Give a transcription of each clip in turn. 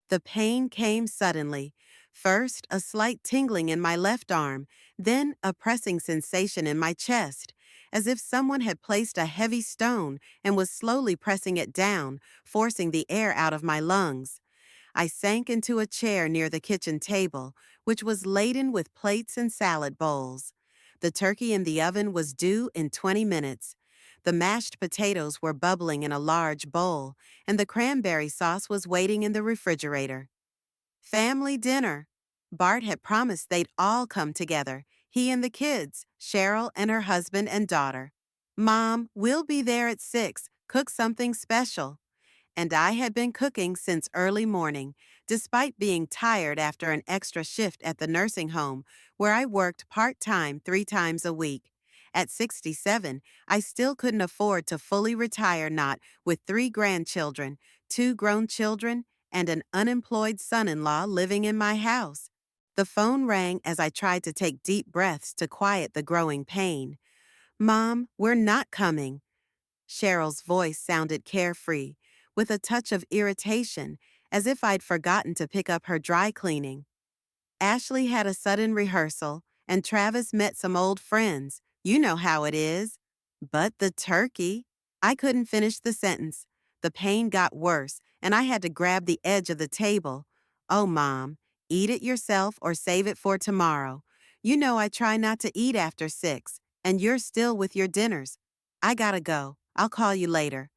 The pain came suddenly. First, a slight tingling in my left arm, then a pressing sensation in my chest, as if someone had placed a heavy stone and was slowly pressing it down, forcing the air out of my lungs. I sank into a chair near the kitchen table, which was laden with plates and salad bowls. The turkey in the oven was due in 20 minutes. The mashed potatoes were bubbling in a large bowl, and the cranberry sauce was waiting in the refrigerator. Family dinner. Bart had promised they'd all come together, he and the kids, Cheryl and her husband and daughter. Mom, we'll be there at 6. Cook something special. And I had been cooking since early morning, despite being tired after an extra shift at the nursing home, where I worked part-time 3 times a week. At 67, I still couldn't afford to fully retire not with 3 grandchildren, 2 grown children, and an unemployed son-in-law living in my house. The phone rang as I tried to take deep breaths to quiet the growing pain. Mom, we're not coming. Cheryl's voice sounded carefree, with a touch of irritation, as if I'd forgotten to pick up her dry cleaning. Ashley had a sudden rehearsal, and Travis met some old friends. You know how it is. But the turkey. I couldn't finish the sentence. The pain got worse, and I had to grab the edge of the table. Oh, Mom, eat it yourself or save it for tomorrow. You know I try not to eat after 6, and you're still with your dinners. I gotta go. I'll call you later.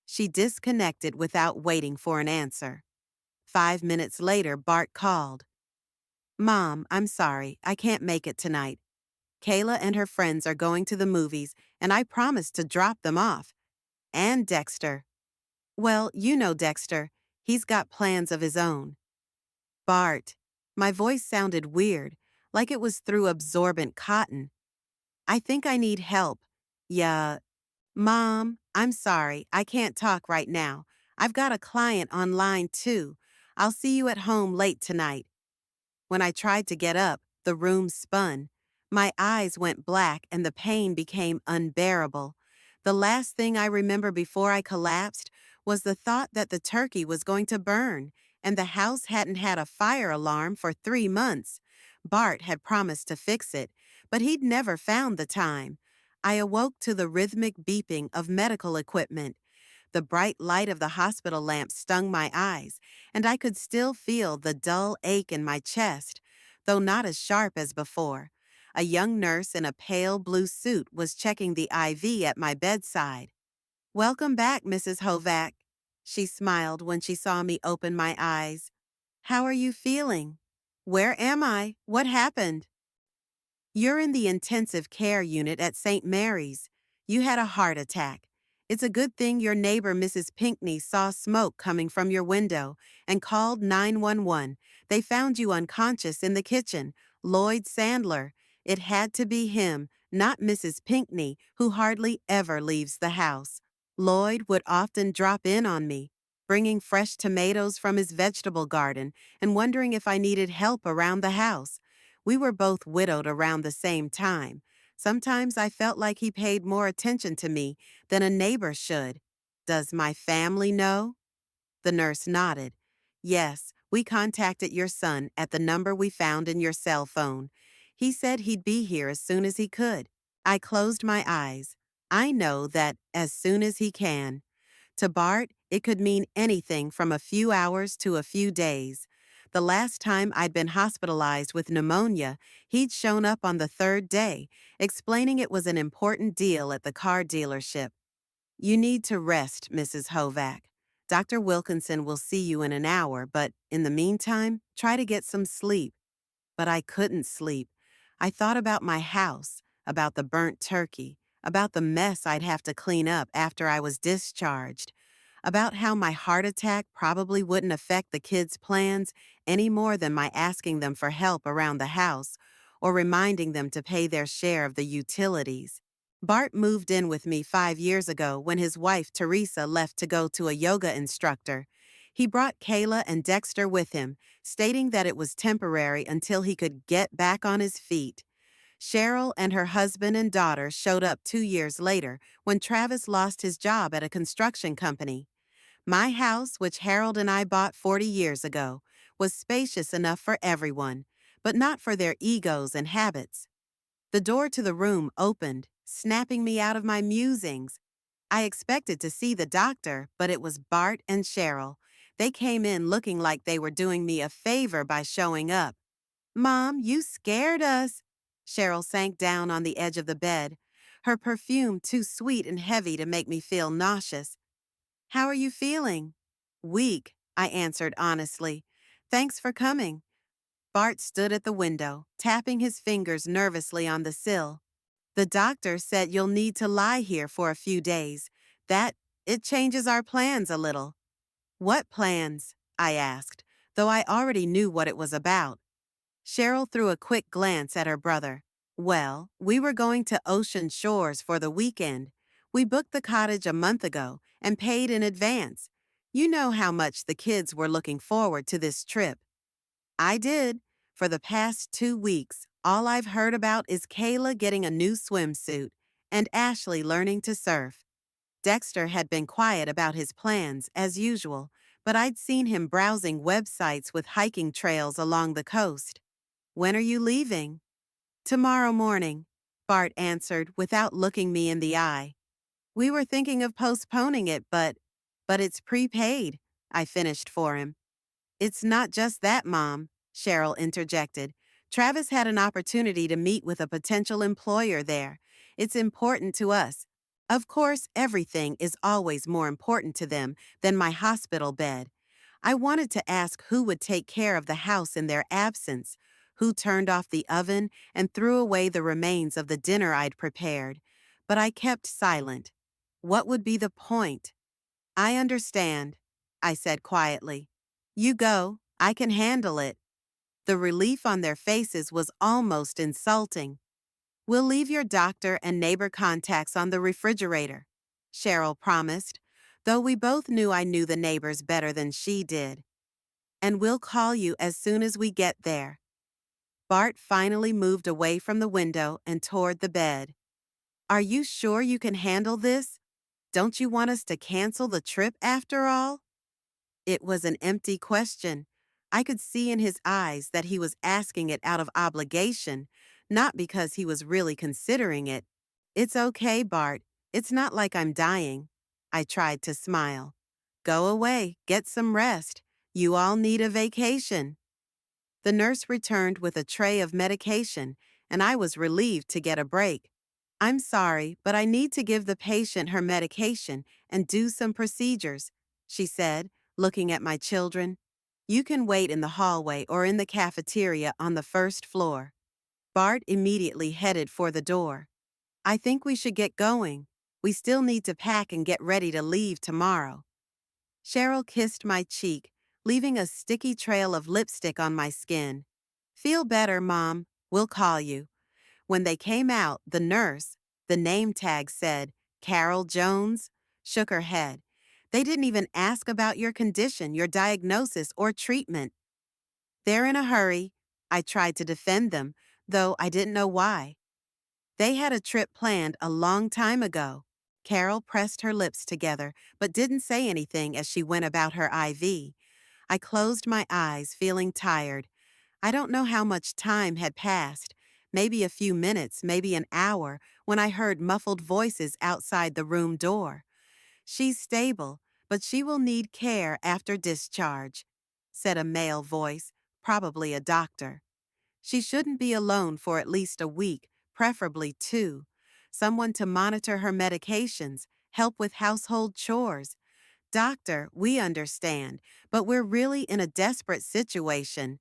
She disconnected without waiting for an answer. 5 minutes later, Bart called. Mom, I'm sorry, I can't make it tonight. Kayla and her friends are going to the movies, and I promised to drop them off. And Dexter. Well, you know Dexter. He's got plans of his own. Bart. My voice sounded weird, like it was through absorbent cotton. I think I need help. Yeah. Mom, I'm sorry, I can't talk right now. I've got a client online too. I'll see you at home late tonight. When I tried to get up, the room spun. My eyes went black and the pain became unbearable. The last thing I remember before I collapsed was the thought that the turkey was going to burn, and the house hadn't had a fire alarm for 3 months. Bart had promised to fix it, but he'd never found the time. I awoke to the rhythmic beeping of medical equipment. The bright light of the hospital lamp stung my eyes, and I could still feel the dull ache in my chest, though not as sharp as before. A young nurse in a pale blue suit was checking the IV at my bedside. Welcome back, Mrs. Hovack. She smiled when she saw me open my eyes. How are you feeling? Where am I? What happened? You're in the intensive care unit at St. Mary's. You had a heart attack. It's a good thing your neighbor, Mrs. Pinkney, saw smoke coming from your window and called 911. They found you unconscious in the kitchen. Lloyd Sandler. It had to be him, not Mrs. Pinkney, who hardly ever leaves the house. Lloyd would often drop in on me, bringing fresh tomatoes from his vegetable garden and wondering if I needed help around the house. We were both widowed around the same time. Sometimes I felt like he paid more attention to me than a neighbor should. Does my family know? The nurse nodded. Yes, we contacted your son at the number we found in your cell phone. He said he'd be here as soon as he could. I closed my eyes. I know that as soon as he can. To Bart, it could mean anything from a few hours to a few days. The last time I'd been hospitalized with pneumonia, he'd shown up on the 3rd day, explaining it was an important deal at the car dealership. You need to rest, Mrs. Hovack. Dr. Wilkinson will see you in an hour, but in the meantime, try to get some sleep. But I couldn't sleep. I thought about my house, about the burnt turkey, about the mess I'd have to clean up after I was discharged, about how my heart attack probably wouldn't affect the kids' plans any more than my asking them for help around the house or reminding them to pay their share of the utilities. Bart moved in with me 5 years ago when his wife, Teresa, left to go to a yoga instructor. He brought Kayla and Dexter with him, stating that it was temporary until he could get back on his feet. Cheryl and her husband and daughter showed up 2 years later when Travis lost his job at a construction company. My house, which Harold and I bought 40 years ago, was spacious enough for everyone, but not for their egos and habits. The door to the room opened, snapping me out of my musings. I expected to see the doctor, but it was Bart and Cheryl. They came in looking like they were doing me a favor by showing up. Mom, you scared us. Cheryl sank down on the edge of the bed, her perfume too sweet and heavy to make me feel nauseous. How are you feeling? Weak, I answered honestly. Thanks for coming. Bart stood at the window, tapping his fingers nervously on the sill. The doctor said you'll need to lie here for a few days. That, it changes our plans a little. What plans? I asked, though I already knew what it was about. Cheryl threw a quick glance at her brother. Well, we were going to Ocean Shores for the weekend. We booked the cottage a month ago and paid in advance. You know how much the kids were looking forward to this trip. I did. For the past 2 weeks, all I've heard about is Kayla getting a new swimsuit and Ashley learning to surf. Dexter had been quiet about his plans, as usual, but I'd seen him browsing websites with hiking trails along the coast. When are you leaving? Tomorrow morning, Bart answered without looking me in the eye. We were thinking of postponing it, but it's prepaid, I finished for him. It's not just that, Mom, Cheryl interjected. Travis had an opportunity to meet with a potential employer there. It's important to us. Of course, everything is always more important to them than my hospital bed. I wanted to ask who would take care of the house in their absence, who turned off the oven and threw away the remains of the dinner I'd prepared. But I kept silent. What would be the point? I understand, I said quietly. You go, I can handle it. The relief on their faces was almost insulting. We'll leave your doctor and neighbor contacts on the refrigerator, Cheryl promised, though we both knew I knew the neighbors better than she did. And we'll call you as soon as we get there. Bart finally moved away from the window and toward the bed. Are you sure you can handle this? Don't you want us to cancel the trip after all? It was an empty question. I could see in his eyes that he was asking it out of obligation, not because he was really considering it. It's okay, Bart. It's not like I'm dying. I tried to smile. Go away, get some rest. You all need a vacation. The nurse returned with a tray of medication, and I was relieved to get a break. I'm sorry, but I need to give the patient her medication and do some procedures, she said, looking at my children. You can wait in the hallway or in the cafeteria on the first floor. Bart immediately headed for the door. I think we should get going. We still need to pack and get ready to leave tomorrow. Cheryl kissed my cheek, leaving a sticky trail of lipstick on my skin. Feel better, Mom. We'll call you. When they came out, the nurse, the name tag said, Carol Jones, shook her head. They didn't even ask about your condition, your diagnosis, or treatment. They're in a hurry. I tried to defend them, though I didn't know why. They had a trip planned a long time ago. Carol pressed her lips together, but didn't say anything as she went about her IV. I closed my eyes, feeling tired. I don't know how much time had passed, maybe a few minutes, maybe an hour, when I heard muffled voices outside the room door. She's stable, but she will need care after discharge, said a male voice, probably a doctor. She shouldn't be alone for at least a week, preferably 2. Someone to monitor her medications, help with household chores. Doctor, we understand, but we're really in a desperate situation.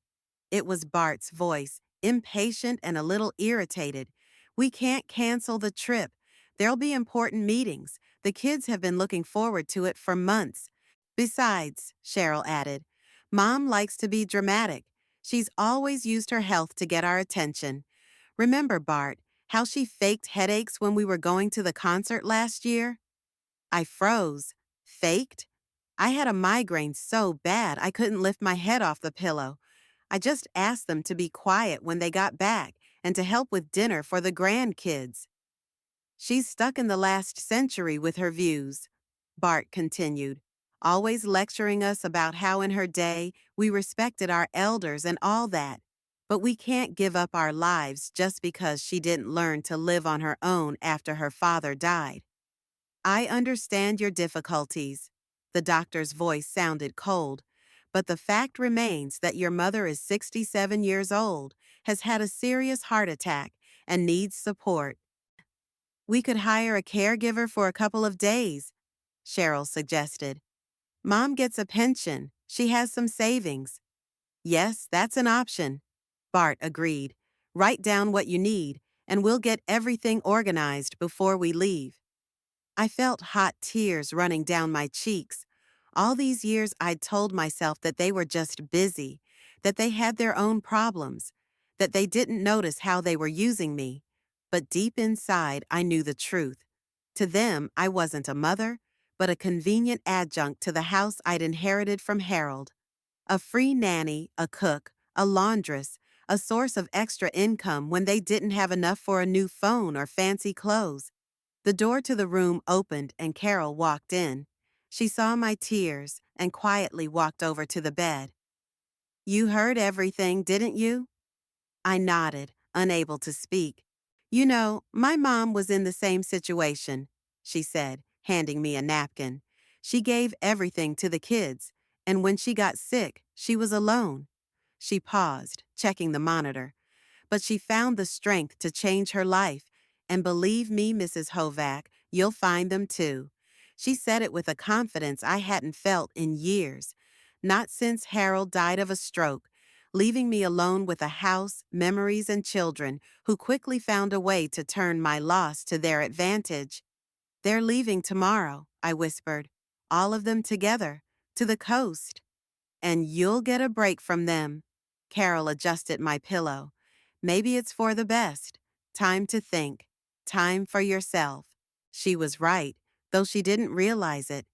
It was Bart's voice, impatient and a little irritated. We can't cancel the trip. There'll be important meetings. The kids have been looking forward to it for months. Besides, Cheryl added, Mom likes to be dramatic. She's always used her health to get our attention. Remember, Bart, how she faked headaches when we were going to the concert last year? I froze. Faked? I had a migraine so bad I couldn't lift my head off the pillow. I just asked them to be quiet when they got back and to help with dinner for the grandkids. She's stuck in the last century with her views, Bart continued. always lecturing us about how in her day we respected our elders and all that. But we can't give up our lives just because she didn't learn to live on her own after her father died. I understand your difficulties. The doctor's voice sounded cold, but the fact remains that your mother is 67 years old, has had a serious heart attack, and needs support. We could hire a caregiver for a couple of days, Cheryl suggested. Mom gets a pension. She has some savings. Yes, that's an option. Bart agreed. Write down what you need, and we'll get everything organized before we leave. I felt hot tears running down my cheeks. All these years I'd told myself that they were just busy, that they had their own problems, that they didn't notice how they were using me. But deep inside, I knew the truth. To them, I wasn't a mother, but a convenient adjunct to the house I'd inherited from Harold. A free nanny, a cook, a laundress, a source of extra income when they didn't have enough for a new phone or fancy clothes. The door to the room opened and Carol walked in. She saw my tears and quietly walked over to the bed. You heard everything, didn't you? I nodded, unable to speak. You know, my mom was in the same situation, she said, handing me a napkin. She gave everything to the kids, and when she got sick, she was alone. She paused, checking the monitor. But she found the strength to change her life, and believe me, Mrs. Hovack, you'll find them too. She said it with a confidence I hadn't felt in years, not since Harold died of a stroke, leaving me alone with a house, memories, and children who quickly found a way to turn my loss to their advantage. They're leaving tomorrow, I whispered, all of them together, to the coast. And you'll get a break from them. Carol adjusted my pillow. Maybe it's for the best. Time to think. Time for yourself. She was right, though she didn't realize it.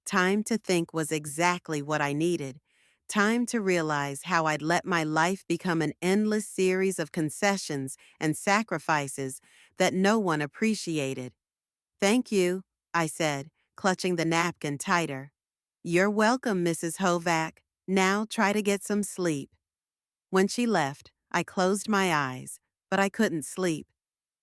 Time to think was exactly what I needed. Time to realize how I'd let my life become an endless series of concessions and sacrifices that no one appreciated. Thank you, I said, clutching the napkin tighter. You're welcome, Mrs. Hovack. Now try to get some sleep. When she left, I closed my eyes, but I couldn't sleep.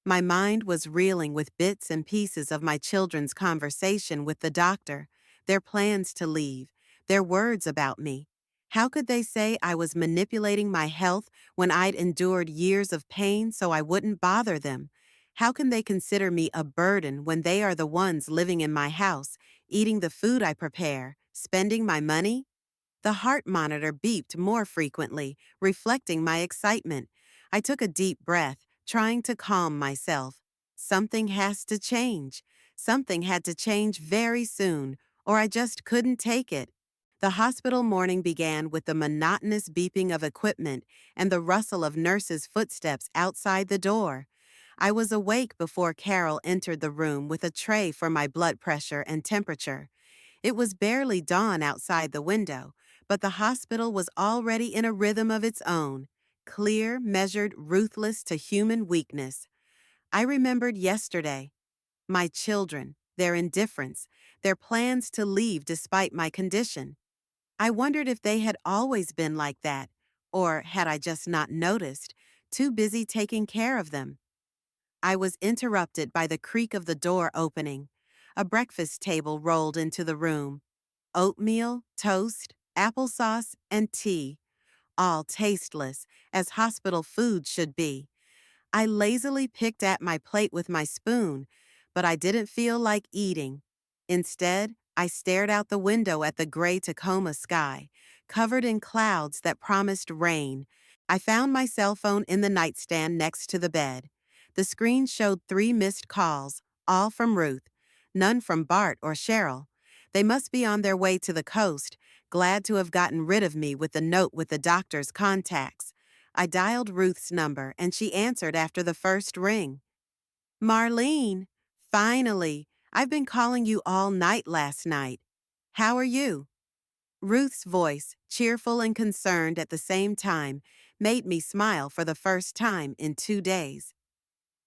My mind was reeling with bits and pieces of my children's conversation with the doctor, their plans to leave, their words about me. How could they say I was manipulating my health when I'd endured years of pain so I wouldn't bother them? How can they consider me a burden when they are the ones living in my house, eating the food I prepare, spending my money? The heart monitor beeped more frequently, reflecting my excitement. I took a deep breath, trying to calm myself. Something has to change. Something had to change very soon, or I just couldn't take it. The hospital morning began with the monotonous beeping of equipment and the rustle of nurses' footsteps outside the door. I was awake before Carol entered the room with a tray for my blood pressure and temperature. It was barely dawn outside the window, but the hospital was already in a rhythm of its own, clear, measured, ruthless to human weakness. I remembered yesterday. My children, their indifference, their plans to leave despite my condition. I wondered if they had always been like that, or had I just not noticed, too busy taking care of them. I was interrupted by the creak of the door opening. A breakfast table rolled into the room. Oatmeal, toast, applesauce, and tea, all tasteless, as hospital food should be. I lazily picked at my plate with my spoon, but I didn't feel like eating. Instead, I stared out the window at the gray Tacoma sky, covered in clouds that promised rain. I found my cell phone in the nightstand next to the bed. The screen showed 3 missed calls, all from Ruth, none from Bart or Cheryl. They must be on their way to the coast, glad to have gotten rid of me with the note with the doctor's contacts. I dialed Ruth's number and she answered after the first ring. Marlene, finally, I've been calling you all night last night. How are you? Ruth's voice, cheerful and concerned at the same time, made me smile for the first time in 2 days.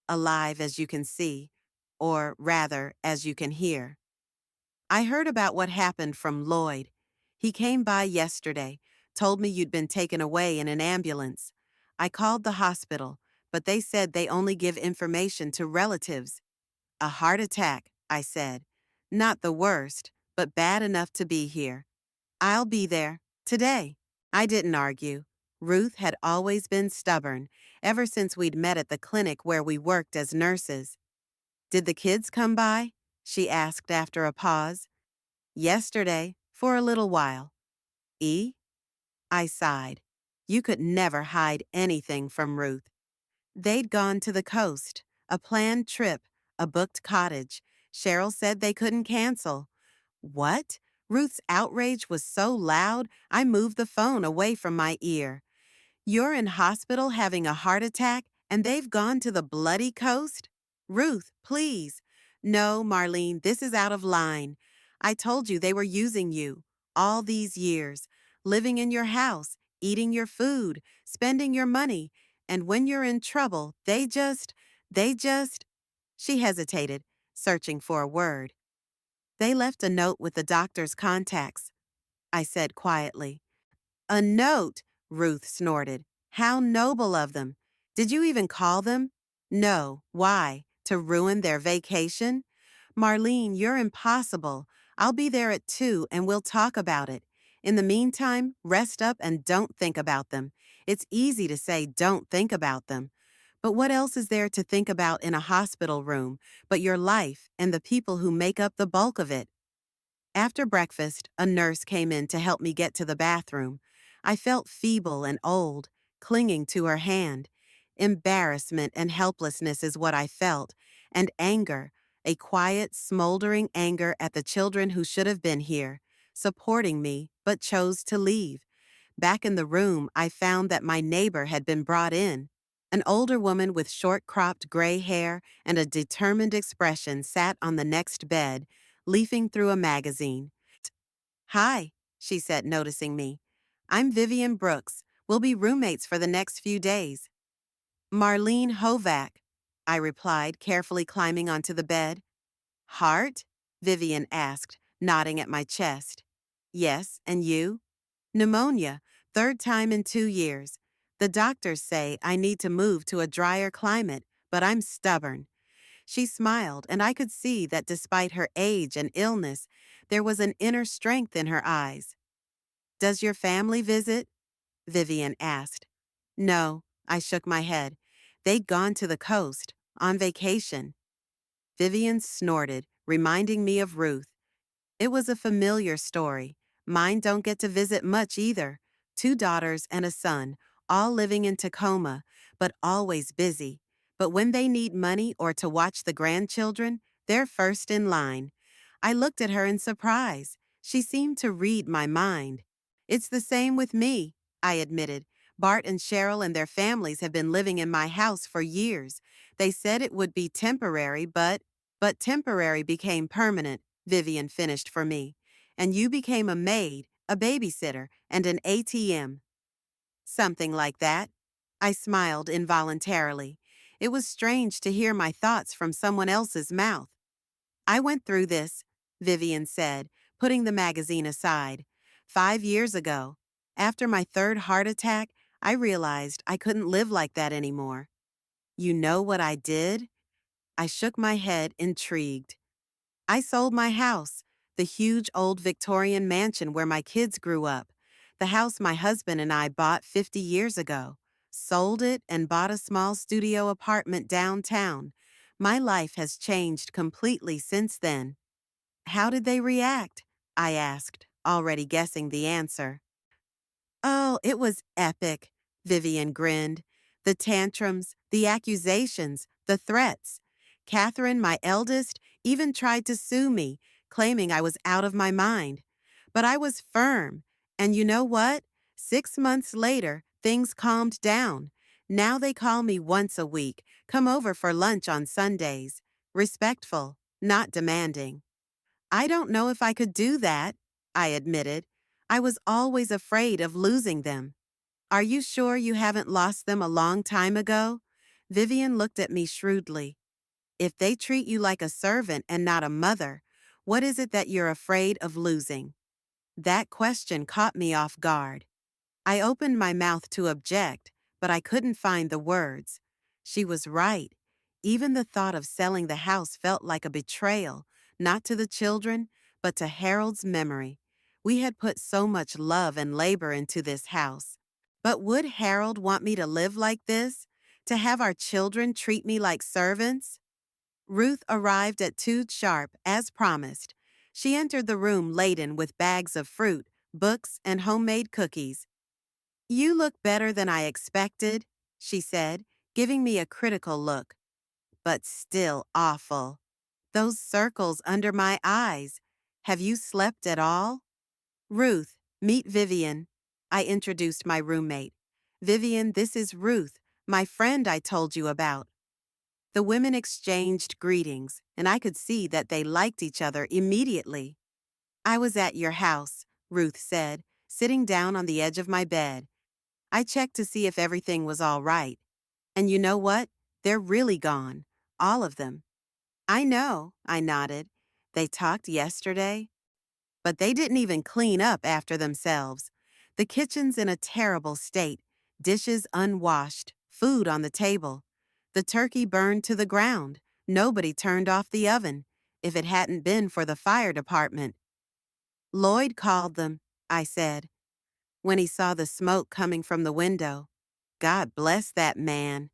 Alive as you can see, or rather, as you can hear. I heard about what happened from Lloyd. He came by yesterday, told me you'd been taken away in an ambulance. I called the hospital, but they said they only give information to relatives. A heart attack, I said. Not the worst, but bad enough to be here. I'll be there. Today. I didn't argue. Ruth had always been stubborn, ever since we'd met at the clinic where we worked as nurses. Did the kids come by? She asked after a pause. Yesterday, for a little while. E? I sighed. You could never hide anything from Ruth. They'd gone to the coast, a planned trip, a booked cottage. Cheryl said they couldn't cancel. What? Ruth's outrage was so loud, I moved the phone away from my ear. You're in hospital having a heart attack, and they've gone to the bloody coast? Ruth, please. No, Marlene, this is out of line. I told you they were using you. All these years. Living in your house, eating your food, spending your money. And when you're in trouble, they just. She hesitated, searching for a word. They left a note with the doctor's contacts, I said quietly. A note, Ruth snorted. How noble of them. Did you even call them? No. Why? To ruin their vacation? Marlene, you're impossible. I'll be there at 2 and we'll talk about it. In the meantime, rest up and don't think about them. It's easy to say don't think about them. But what else is there to think about in a hospital room but your life and the people who make up the bulk of it? After breakfast, a nurse came in to help me get to the bathroom. I felt feeble and old, clinging to her hand. Embarrassment and helplessness is what I felt, and anger, a quiet, smoldering anger at the children who should have been here, supporting me, but chose to leave. Back in the room, I found that my neighbor had been brought in. An older woman with short-cropped gray hair and a determined expression sat on the next bed, leafing through a magazine. Hi, she said, noticing me. I'm Vivian Brooks. We'll be roommates for the next few days. Marlene Hovack, I replied, carefully climbing onto the bed. Heart? Vivian asked, nodding at my chest. Yes, and you? Pneumonia, 3rd time in 2 years. The doctors say I need to move to a drier climate, but I'm stubborn. She smiled, and I could see that despite her age and illness, there was an inner strength in her eyes. Does your family visit? Vivian asked. No, I shook my head. They'd gone to the coast, on vacation. Vivian snorted, reminding me of Ruth. It was a familiar story. Mine don't get to visit much either. 2 daughters and a son, all living in Tacoma, but always busy. But when they need money or to watch the grandchildren, they're first in line. I looked at her in surprise. She seemed to read my mind. It's the same with me, I admitted. Bart and Cheryl and their families have been living in my house for years. They said it would be temporary, but temporary became permanent, Vivian finished for me. And you became a maid, a babysitter, and an ATM. Something like that. I smiled involuntarily. It was strange to hear my thoughts from someone else's mouth. I went through this, Vivian said, putting the magazine aside. 5 years ago. After my 3rd heart attack, I realized I couldn't live like that anymore. You know what I did? I shook my head, intrigued. I sold my house, the huge old Victorian mansion where my kids grew up, the house my husband and I bought 50 years ago. Sold it and bought a small studio apartment downtown. My life has changed completely since then. How did they react? I asked, already guessing the answer. Oh, it was epic, Vivian grinned. The tantrums, the accusations, the threats. Catherine, my eldest, even tried to sue me, claiming I was out of my mind. But I was firm. And you know what? 6 months later, things calmed down. Now they call me once a week, come over for lunch on Sundays. Respectful, not demanding. I don't know if I could do that, I admitted. I was always afraid of losing them. Are you sure you haven't lost them a long time ago? Vivian looked at me shrewdly. If they treat you like a servant and not a mother, What is it that you're afraid of losing? That question caught me off guard. I opened my mouth to object, but I couldn't find the words. She was right. Even the thought of selling the house felt like a betrayal, not to the children, but to Harold's memory. We had put so much love and labor into this house. But would Harold want me to live like this? To have our children treat me like servants? Ruth arrived at 2 sharp, as promised. She entered the room laden with bags of fruit, books, and homemade cookies. "You look better than I expected," she said, giving me a critical look. "But still awful. Those circles under my eyes. Have you slept at all?" "Ruth, meet Vivian." I introduced my roommate. "Vivian, this is Ruth, my friend I told you about." The women exchanged greetings, and I could see that they liked each other immediately. "I was at your house," Ruth said, sitting down on the edge of my bed. "I checked to see if everything was all right. And you know what? They're really gone. All of them." "I know," I nodded. "They talked yesterday." But they didn't even clean up after themselves. The kitchen's in a terrible state. Dishes unwashed, food on the table. The turkey burned to the ground. Nobody turned off the oven. If it hadn't been for the fire department. "Lloyd called them," I said, when he saw the smoke coming from the window. "God bless that man,"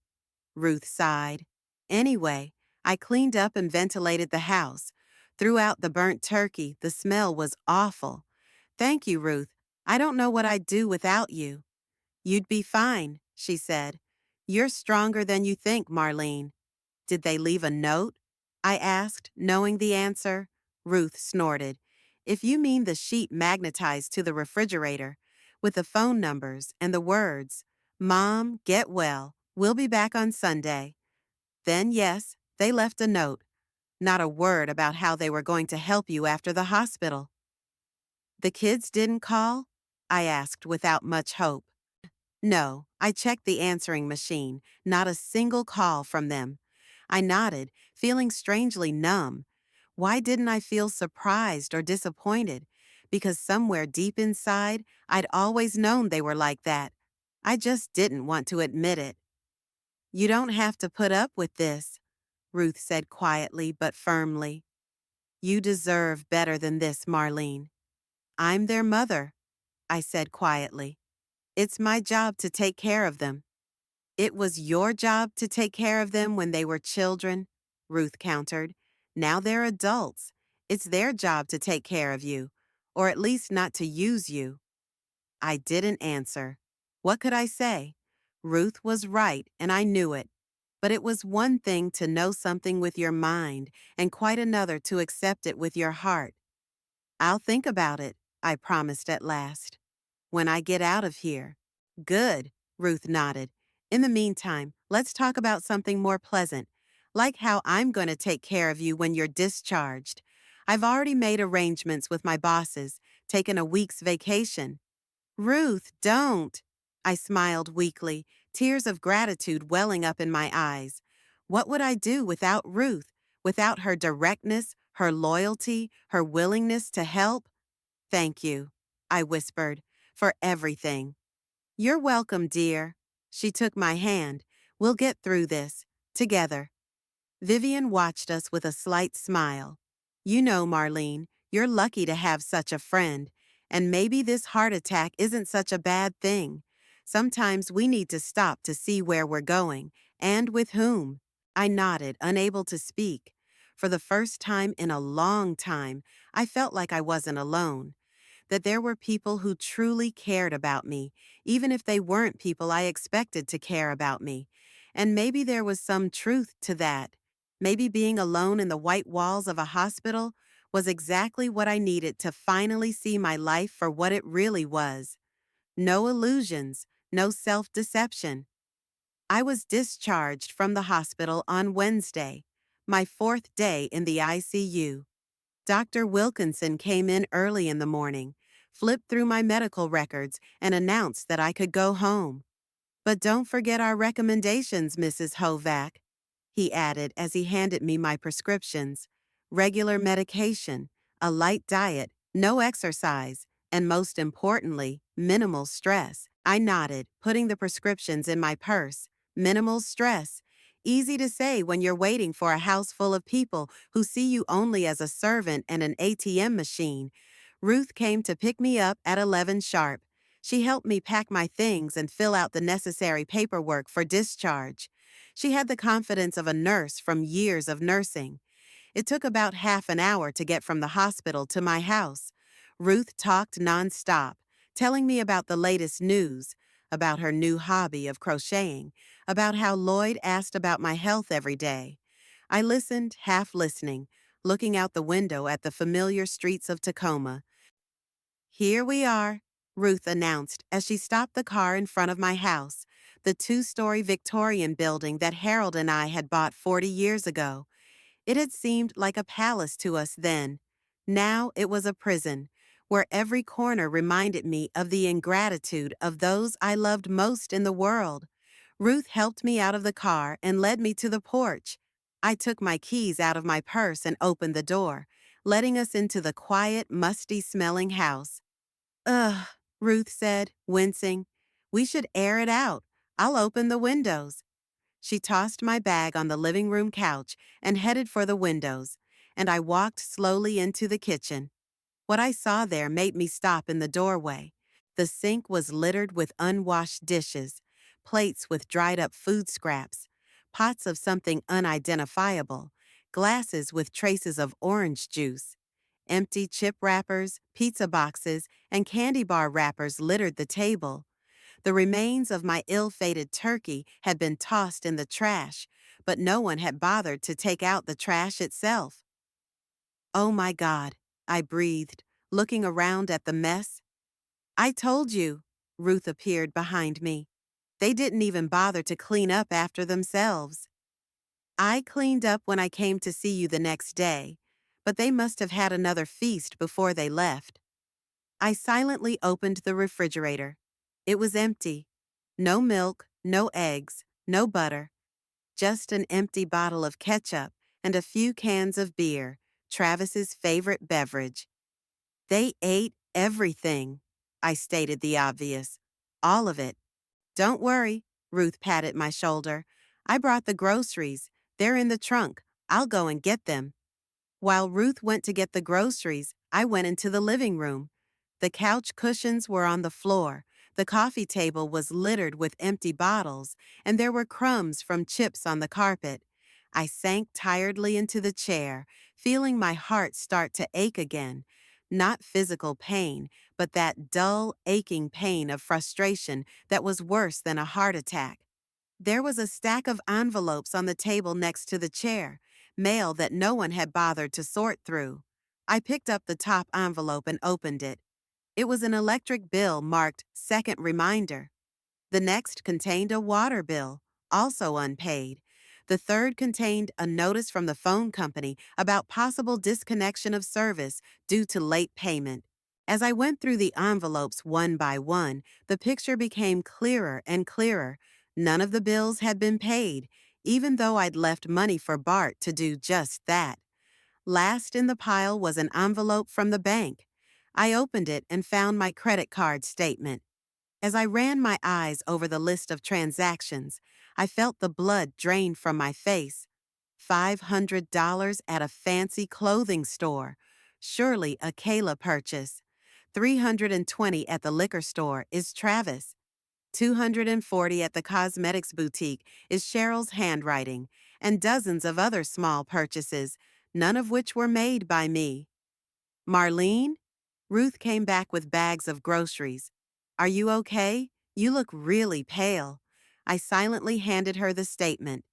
Ruth sighed. Anyway, I cleaned up and ventilated the house. Threw out the burnt turkey. The smell was awful. "Thank you, Ruth. I don't know what I'd do without you." "You'd be fine," she said. "You're stronger than you think, Marlene." "Did they leave a note?" I asked, knowing the answer. Ruth snorted. "If you mean the sheet magnetized to the refrigerator, with the phone numbers and the words, 'Mom, get well. We'll be back on Sunday.' Then yes, they left a note. Not a word about how they were going to help you after the hospital." "The kids didn't call?" I asked without much hope. "No, I checked the answering machine. Not a single call from them." I nodded, feeling strangely numb. Why didn't I feel surprised or disappointed? Because somewhere deep inside, I'd always known they were like that. I just didn't want to admit it. "You don't have to put up with this," Ruth said quietly but firmly. "You deserve better than this, Marlene." "I'm their mother," I said quietly. "It's my job to take care of them." "It was your job to take care of them when they were children," Ruth countered. "Now they're adults. It's their job to take care of you, or at least not to use you." I didn't answer. What could I say? Ruth was right, and I knew it. But it was one thing to know something with your mind, and quite another to accept it with your heart. "I'll think about it," I promised at last. "When I get out of here." "Good," Ruth nodded. "In the meantime, let's talk about something more pleasant, like how I'm going to take care of you when you're discharged. I've already made arrangements with my bosses, taken a week's vacation." "Ruth, don't." I smiled weakly, tears of gratitude welling up in my eyes. What would I do without Ruth, without her directness, her loyalty, her willingness to help? "Thank you," I whispered, "for everything." "You're welcome, dear." She took my hand. "We'll get through this, together." Vivian watched us with a slight smile. "You know, Marlene, you're lucky to have such a friend, and maybe this heart attack isn't such a bad thing. Sometimes we need to stop to see where we're going, and with whom." I nodded, unable to speak. For the first time in a long time, I felt like I wasn't alone, that there were people who truly cared about me, even if they weren't people I expected to care about me. And maybe there was some truth to that. Maybe being alone in the white walls of a hospital was exactly what I needed to finally see my life for what it really was. No illusions, no self-deception. I was discharged from the hospital on Wednesday, my 4th day in the ICU. Dr. Wilkinson came in early in the morning, flipped through my medical records, and announced that I could go home. "But don't forget our recommendations, Mrs. Hovack," he added as he handed me my prescriptions. "Regular medication, A light diet, no exercise, and most importantly, minimal stress. I nodded, putting the prescriptions in my purse. Minimal stress. Easy to say when you're waiting for a house full of people who see you only as a servant and an ATM machine. Ruth came to pick me up at 11 sharp. She helped me pack my things and fill out the necessary paperwork for discharge. She had the confidence of a nurse from years of nursing. It took about half an hour to get from the hospital to my house. Ruth talked nonstop, telling me about the latest news, about her new hobby of crocheting, about how Lloyd asked about my health every day. I listened, half listening, looking out the window at the familiar streets of Tacoma. Here we are, Ruth announced as she stopped the car in front of my house, the two-story Victorian building that Harold and I had bought 40 years ago. It had seemed like a palace to us then. Now it was a prison, where every corner reminded me of the ingratitude of those I loved most in the world. Ruth helped me out of the car and led me to the porch. I took my keys out of my purse and opened the door, letting us into the quiet, musty-smelling house. Ugh, Ruth said, wincing. We should air it out. I'll open the windows. She tossed my bag on the living room couch and headed for the windows, and I walked slowly into the kitchen. What I saw there made me stop in the doorway. The sink was littered with unwashed dishes, plates with dried up food scraps, pots of something unidentifiable, glasses with traces of orange juice. Empty chip wrappers, pizza boxes, and candy bar wrappers littered the table. The remains of my ill-fated turkey had been tossed in the trash, but no one had bothered to take out the trash itself. Oh my God, I breathed, looking around at the mess. I told you, Ruth appeared behind me. They didn't even bother to clean up after themselves. I cleaned up when I came to see you the next day, but they must have had another feast before they left. I silently opened the refrigerator. It was empty. No milk, no eggs, no butter, just an empty bottle of ketchup and a few cans of beer, Travis's favorite beverage. They ate everything. I stated the obvious. All of it. Don't worry, Ruth patted my shoulder. I brought the groceries. They're in the trunk. I'll go and get them. While Ruth went to get the groceries, I went into the living room. The couch cushions were on the floor, the coffee table was littered with empty bottles, and there were crumbs from chips on the carpet. I sank tiredly into the chair, feeling my heart start to ache again. Not physical pain, but that dull, aching pain of frustration that was worse than a heart attack. There was a stack of envelopes on the table next to the chair, mail that no one had bothered to sort through. I picked up the top envelope and opened it. It was an electric bill marked Second Reminder. The next contained a water bill, also unpaid. The third contained a notice from the phone company about possible disconnection of service due to late payment. As I went through the envelopes one by one, the picture became clearer and clearer. None of the bills had been paid, even though I'd left money for Bart to do just that. Last in the pile was an envelope from the bank. I opened it and found my credit card statement. As I ran my eyes over the list of transactions, I felt the blood drain from my face. $500 at a fancy clothing store. Surely a Kayla purchase. $320 at the liquor store is Travis. $240 at the cosmetics boutique is Cheryl's handwriting, and dozens of other small purchases, none of which were made by me. Marlene? Ruth came back with bags of groceries. Are you okay? You look really pale. I silently handed her the statement.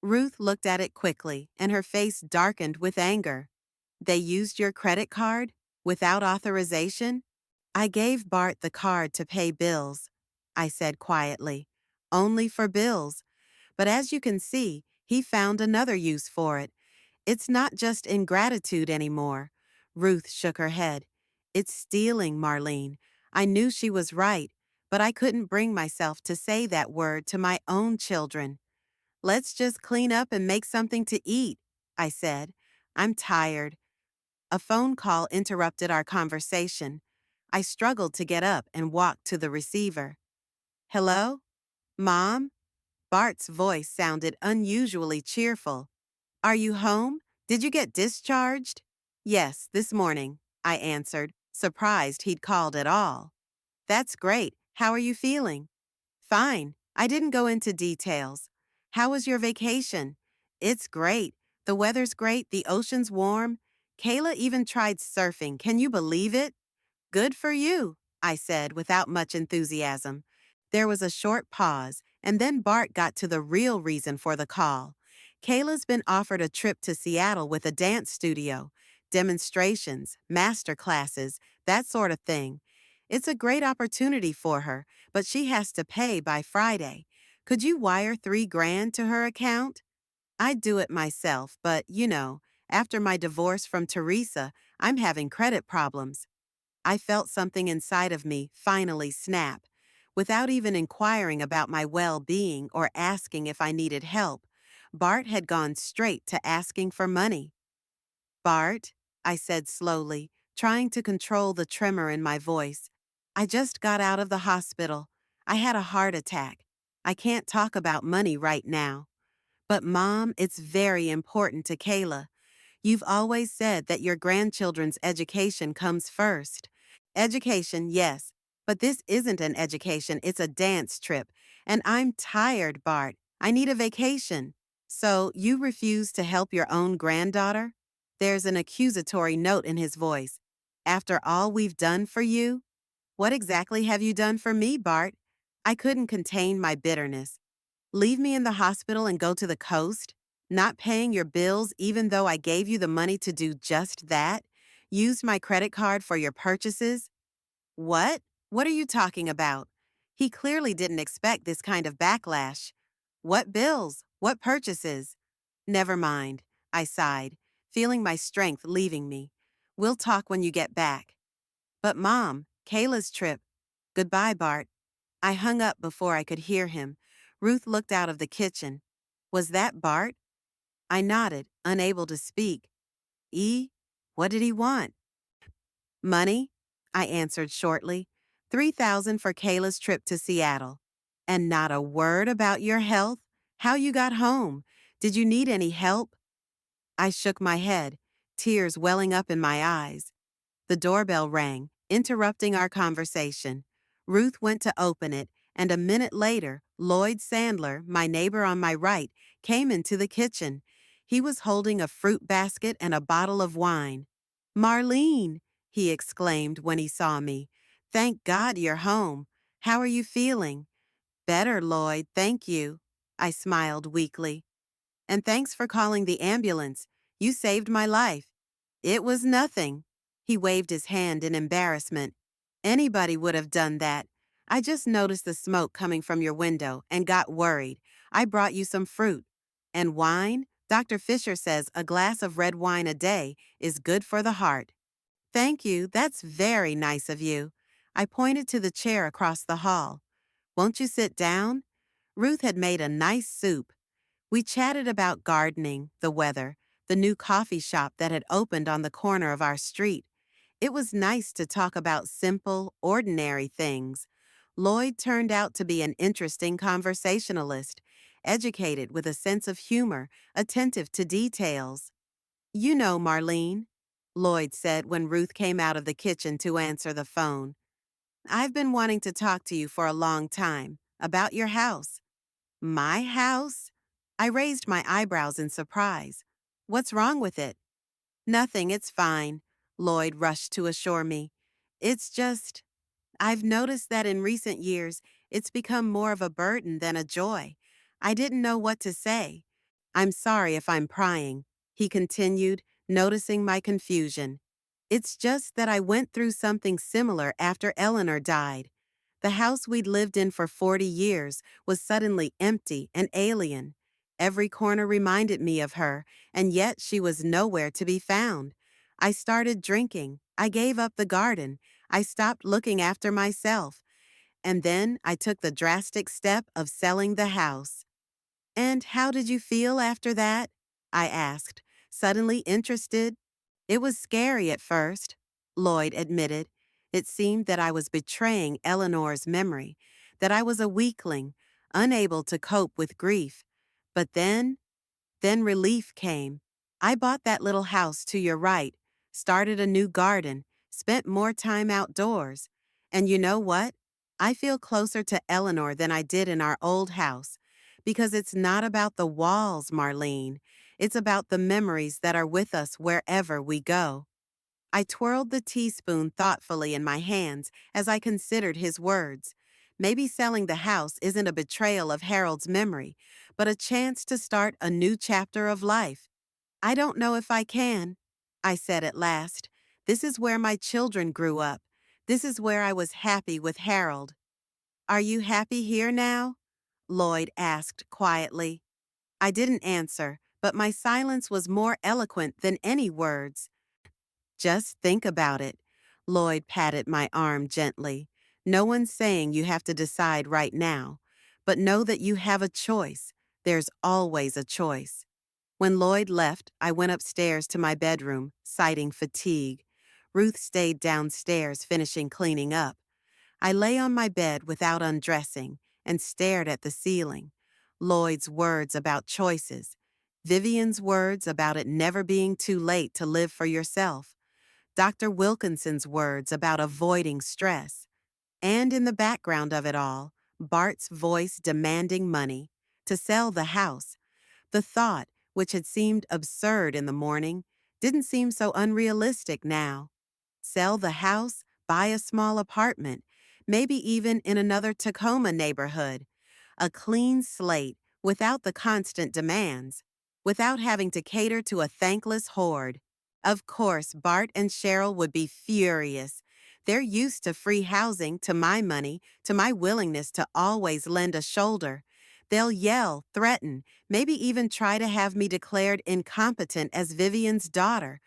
Ruth looked at it quickly, and her face darkened with anger. They used your credit card? Without authorization? I gave Bart the card to pay bills, I said quietly. Only for bills. But as you can see, he found another use for it. It's not just ingratitude anymore. Ruth shook her head. It's stealing, Marlene. I knew she was right, but I couldn't bring myself to say that word to my own children. Let's just clean up and make something to eat, I said. I'm tired. A phone call interrupted our conversation. I struggled to get up and walk to the receiver. Hello? Mom? Bart's voice sounded unusually cheerful. Are you home? Did you get discharged? Yes, this morning, I answered, surprised he'd called at all. That's great. How are you feeling? Fine. I didn't go into details. How was your vacation? It's great. The weather's great, the ocean's warm. Kayla even tried surfing. Can you believe it? Good for you, I said without much enthusiasm. There was a short pause, and then Bart got to the real reason for the call. Kayla's been offered a trip to Seattle with a dance studio, demonstrations, master classes, that sort of thing. It's a great opportunity for her, but she has to pay by Friday. Could you wire $3,000 to her account? I'd do it myself, but after my divorce from Teresa, I'm having credit problems. I felt something inside of me finally snap. Without even inquiring about my well-being or asking if I needed help, Bart had gone straight to asking for money. Bart, I said slowly, trying to control the tremor in my voice, I just got out of the hospital. I had a heart attack. I can't talk about money right now. But Mom, it's very important to Kayla. You've always said that your grandchildren's education comes first. Education, yes, but this isn't an education, it's a dance trip. And I'm tired, Bart. I need a vacation. So you refuse to help your own granddaughter? There's an accusatory note in his voice. After all we've done for you? What exactly have you done for me, Bart? I couldn't contain my bitterness. Leave me in the hospital and go to the coast? Not paying your bills even though I gave you the money to do just that? Used my credit card for your purchases? What? What are you talking about? He clearly didn't expect this kind of backlash. What bills? What purchases? Never mind, I sighed, feeling my strength leaving me. We'll talk when you get back. But Mom, Kayla's trip. Goodbye, Bart. I hung up before I could hear him. Ruth looked out of the kitchen. Was that Bart? I nodded, unable to speak. E? What did he want? Money, I answered shortly. 3,000 for Kayla's trip to Seattle. And not a word about your health? How you got home? Did you need any help? I shook my head, tears welling up in my eyes. The doorbell rang, interrupting our conversation. Ruth went to open it, and a minute later, Lloyd Sandler, my neighbor on my right, came into the kitchen. He was holding a fruit basket and a bottle of wine. Marlene, he exclaimed when he saw me. Thank God you're home. How are you feeling? Better, Lloyd, thank you. I smiled weakly. And thanks for calling the ambulance. You saved my life. It was nothing. He waved his hand in embarrassment. Anybody would have done that. I just noticed the smoke coming from your window and got worried. I brought you some fruit. And wine? Dr. Fisher says a glass of red wine a day is good for the heart. Thank you, that's very nice of you. I pointed to the chair across the hall. Won't you sit down? Ruth had made a nice soup. We chatted about gardening, the weather, the new coffee shop that had opened on the corner of our street. It was nice to talk about simple, ordinary things. Lloyd turned out to be an interesting conversationalist, educated with a sense of humor, attentive to details. You know, Marlene, Lloyd said when Ruth came out of the kitchen to answer the phone. I've been wanting to talk to you for a long time, about your house. My house? I raised my eyebrows in surprise. What's wrong with it? Nothing, it's fine, Lloyd rushed to assure me. It's just, I've noticed that in recent years, it's become more of a burden than a joy. I didn't know what to say. I'm sorry if I'm prying, he continued, noticing my confusion. It's just that I went through something similar after Eleanor died. The house we'd lived in for 40 years was suddenly empty and alien. Every corner reminded me of her, and yet she was nowhere to be found. I started drinking. I gave up the garden. I stopped looking after myself. And then I took the drastic step of selling the house. And how did you feel after that? I asked, suddenly interested. It was scary at first, Lloyd admitted. It seemed that I was betraying Eleanor's memory, that I was a weakling, unable to cope with grief. But then relief came. I bought that little house to your right, started a new garden, spent more time outdoors. And you know what? I feel closer to Eleanor than I did in our old house. Because it's not about the walls, Marlene. It's about the memories that are with us wherever we go. I twirled the teaspoon thoughtfully in my hands as I considered his words. Maybe selling the house isn't a betrayal of Harold's memory, but a chance to start a new chapter of life. I don't know if I can, I said at last. This is where my children grew up. This is where I was happy with Harold. Are you happy here now? Lloyd asked quietly. I didn't answer, but my silence was more eloquent than any words. Just think about it. Lloyd patted my arm gently. No one's saying you have to decide right now, but know that you have a choice. There's always a choice. When Lloyd left, I went upstairs to my bedroom, citing fatigue. Ruth stayed downstairs, finishing cleaning up. I lay on my bed without undressing and stared at the ceiling. Lloyd's words about choices. Vivian's words about it never being too late to live for yourself. Dr. Wilkinson's words about avoiding stress. And in the background of it all, Bart's voice demanding money to sell the house. The thought, which had seemed absurd in the morning, didn't seem so unrealistic now. Sell the house, buy a small apartment, maybe even in another Tacoma neighborhood. A clean slate, without the constant demands, without having to cater to a thankless horde. Of course, Bart and Cheryl would be furious. They're used to free housing, to my money, to my willingness to always lend a shoulder. They'll yell, threaten, maybe even try to have me declared incompetent as Vivian's daughter.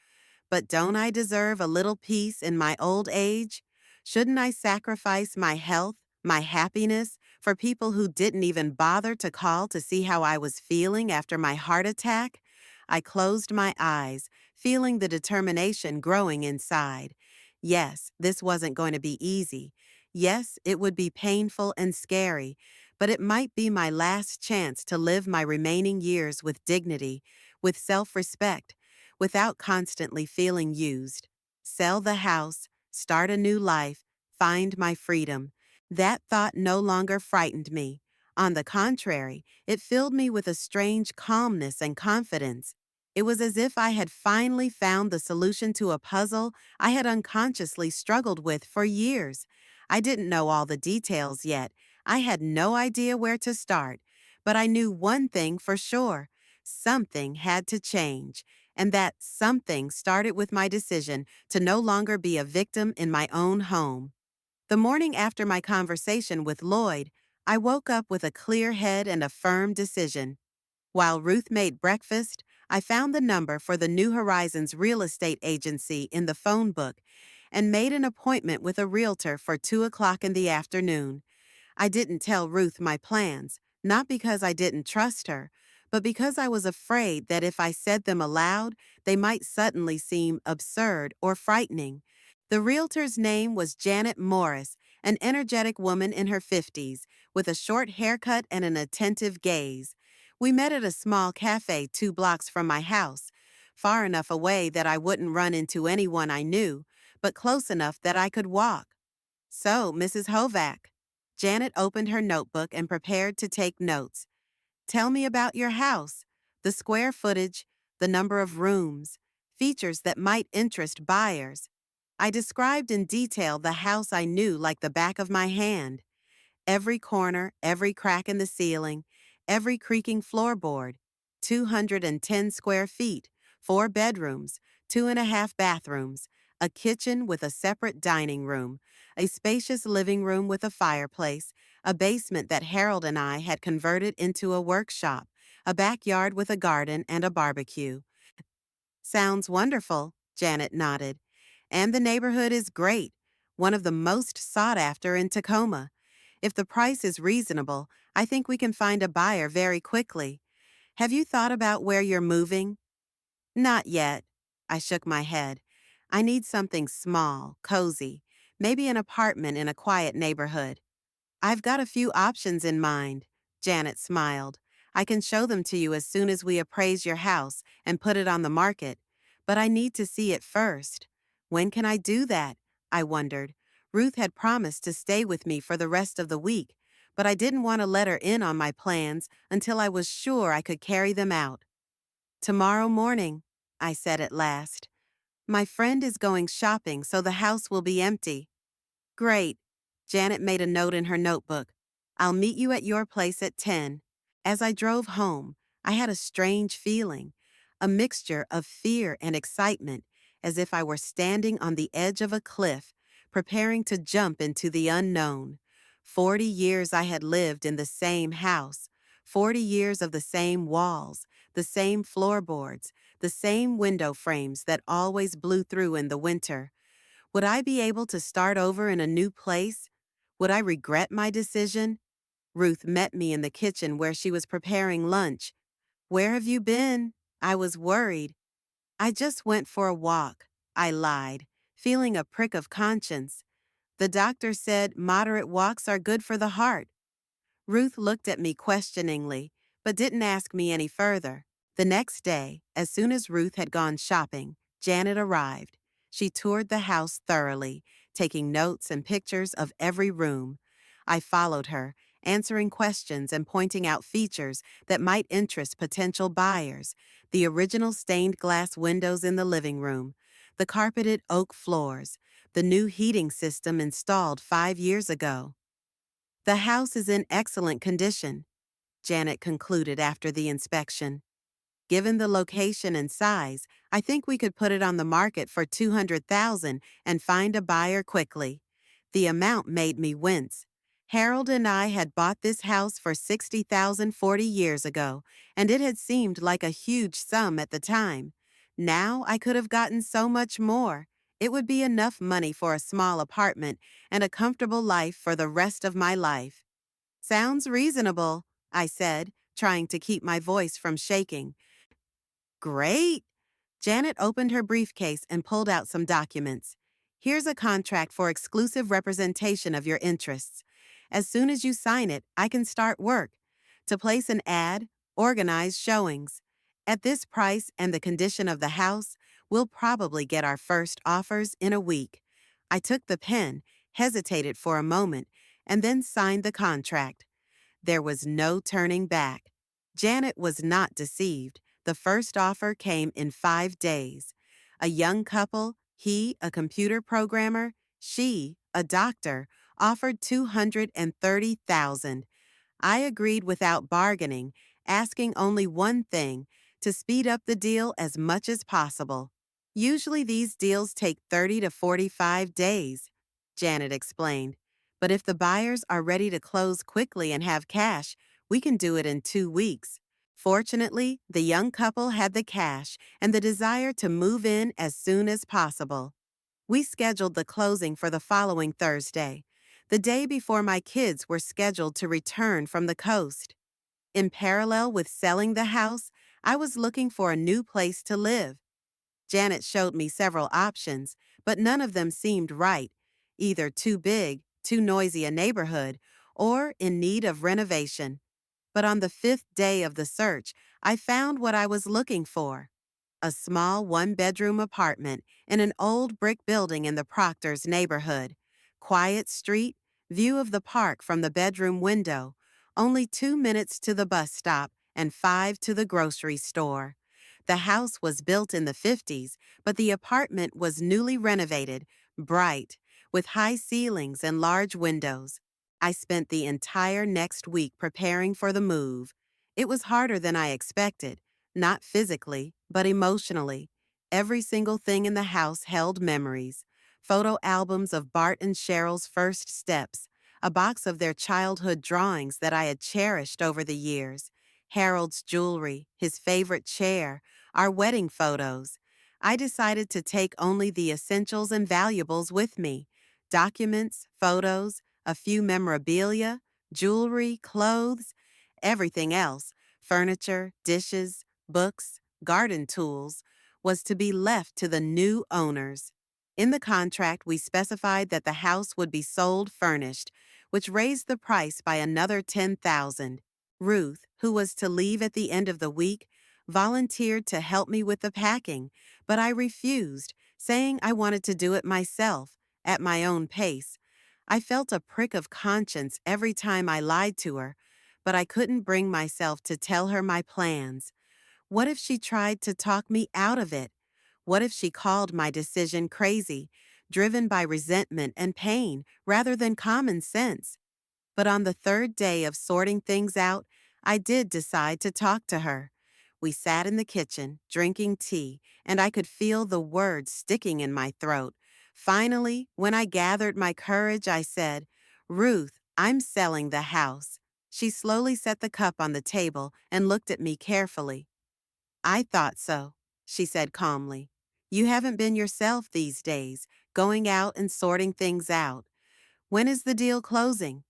But don't I deserve a little peace in my old age? Shouldn't I sacrifice my health, my happiness, for people who didn't even bother to call to see how I was feeling after my heart attack? I closed my eyes, feeling the determination growing inside. Yes, this wasn't going to be easy. Yes, it would be painful and scary, but it might be my last chance to live my remaining years with dignity, with self-respect, without constantly feeling used. Sell the house, start a new life, find my freedom. That thought no longer frightened me. On the contrary, it filled me with a strange calmness and confidence. It was as if I had finally found the solution to a puzzle I had unconsciously struggled with for years. I didn't know all the details yet. I had no idea where to start. But I knew one thing for sure. Something had to change. And that something started with my decision to no longer be a victim in my own home. The morning after my conversation with Lloyd, I woke up with a clear head and a firm decision. While Ruth made breakfast, I found the number for the New Horizons real estate agency in the phone book and made an appointment with a realtor for 2 o'clock in the afternoon. I didn't tell Ruth my plans, not because I didn't trust her, but because I was afraid that if I said them aloud, they might suddenly seem absurd or frightening. The realtor's name was Janet Morris, an energetic woman in her 50s, with a short haircut and an attentive gaze. We met at a small cafe 2 blocks from my house, far enough away that I wouldn't run into anyone I knew, but close enough that I could walk. So, Mrs. Hovack. Janet opened her notebook and prepared to take notes. Tell me about your house, the square footage, the number of rooms, features that might interest buyers. I described in detail the house I knew like the back of my hand. Every corner, every crack in the ceiling, every creaking floorboard. 210 square feet, 4 bedrooms, 2.5 bathrooms, a kitchen with a separate dining room, a spacious living room with a fireplace, a basement that Harold and I had converted into a workshop, a backyard with a garden and a barbecue. Sounds wonderful, Janet nodded. And the neighborhood is great, one of the most sought after in Tacoma. If the price is reasonable, I think we can find a buyer very quickly. Have you thought about where you're moving? Not yet. I shook my head. I need something small, cozy, maybe an apartment in a quiet neighborhood. I've got a few options in mind. Janet smiled. I can show them to you as soon as we appraise your house and put it on the market. But I need to see it first. When can I do that? I wondered. Ruth had promised to stay with me for the rest of the week, but I didn't want to let her in on my plans until I was sure I could carry them out. Tomorrow morning, I said at last. My friend is going shopping, so the house will be empty. Great. Janet made a note in her notebook. I'll meet you at your place at 10. As I drove home, I had a strange feeling, a mixture of fear and excitement, as if I were standing on the edge of a cliff, preparing to jump into the unknown. 40 years I had lived in the same house, 40 years of the same walls, the same floorboards, the same window frames that always blew through in the winter. Would I be able to start over in a new place? Would I regret my decision? Ruth met me in the kitchen where she was preparing lunch. Where have you been? I was worried. I just went for a walk, I lied, feeling a prick of conscience. The doctor said moderate walks are good for the heart. Ruth looked at me questioningly, but didn't ask me any further. The next day, as soon as Ruth had gone shopping, Janet arrived. She toured the house thoroughly, taking notes and pictures of every room. I followed her, answering questions and pointing out features that might interest potential buyers: the original stained glass windows in the living room, the carpeted oak floors, the new heating system installed 5 years ago. The house is in excellent condition, Janet concluded after the inspection. Given the location and size, I think we could put it on the market for $200,000 and find a buyer quickly. The amount made me wince. Harold and I had bought this house for $60,000 40 years ago, and it had seemed like a huge sum at the time. Now I could have gotten so much more. It would be enough money for a small apartment and a comfortable life for the rest of my life. Sounds reasonable, I said, trying to keep my voice from shaking. Great! Janet opened her briefcase and pulled out some documents. Here's a contract for exclusive representation of your interests. As soon as you sign it, I can start work. To place an ad, organize showings. At this price and the condition of the house, we'll probably get our first offers in a week. I took the pen, hesitated for a moment, and then signed the contract. There was no turning back. Janet was not deceived. The first offer came in 5 days. A young couple, he a computer programmer, she a doctor, offered $230,000. I agreed without bargaining, asking only one thing: to speed up the deal as much as possible. Usually these deals take 30 to 45 days, Janet explained. But if the buyers are ready to close quickly and have cash, we can do it in 2 weeks. Fortunately, the young couple had the cash and the desire to move in as soon as possible. We scheduled the closing for the following Thursday, the day before my kids were scheduled to return from the coast. In parallel with selling the house, I was looking for a new place to live. Janet showed me several options, but none of them seemed right, either too big, too noisy a neighborhood, or in need of renovation. But on the 5th day of the search, I found what I was looking for: a small one-bedroom apartment in an old brick building in the Proctors neighborhood. Quiet street, view of the park from the bedroom window, only 2 minutes to the bus stop and 5 to the grocery store. The house was built in the 50s, but the apartment was newly renovated, bright, with high ceilings and large windows. I spent the entire next week preparing for the move. It was harder than I expected. Not physically, but emotionally. Every single thing in the house held memories: photo albums of Bart and Cheryl's first steps, a box of their childhood drawings that I had cherished over the years, Harold's jewelry, his favorite chair, our wedding photos. I decided to take only the essentials and valuables with me: documents, photos, a few memorabilia, jewelry, clothes. Everything else, furniture, dishes, books, garden tools, was to be left to the new owners. In the contract, we specified that the house would be sold furnished, which raised the price by another 10,000. Ruth, who was to leave at the end of the week, volunteered to help me with the packing, but I refused, saying I wanted to do it myself, at my own pace. I felt a prick of conscience every time I lied to her, but I couldn't bring myself to tell her my plans. What if she tried to talk me out of it? What if she called my decision crazy, driven by resentment and pain rather than common sense? But on the third day of sorting things out, I did decide to talk to her. We sat in the kitchen, drinking tea, and I could feel the words sticking in my throat. Finally, when I gathered my courage, I said, "Ruth, I'm selling the house." She slowly set the cup on the table and looked at me carefully. "I thought so," she said calmly. "You haven't been yourself these days, going out and sorting things out. When is the deal closing?"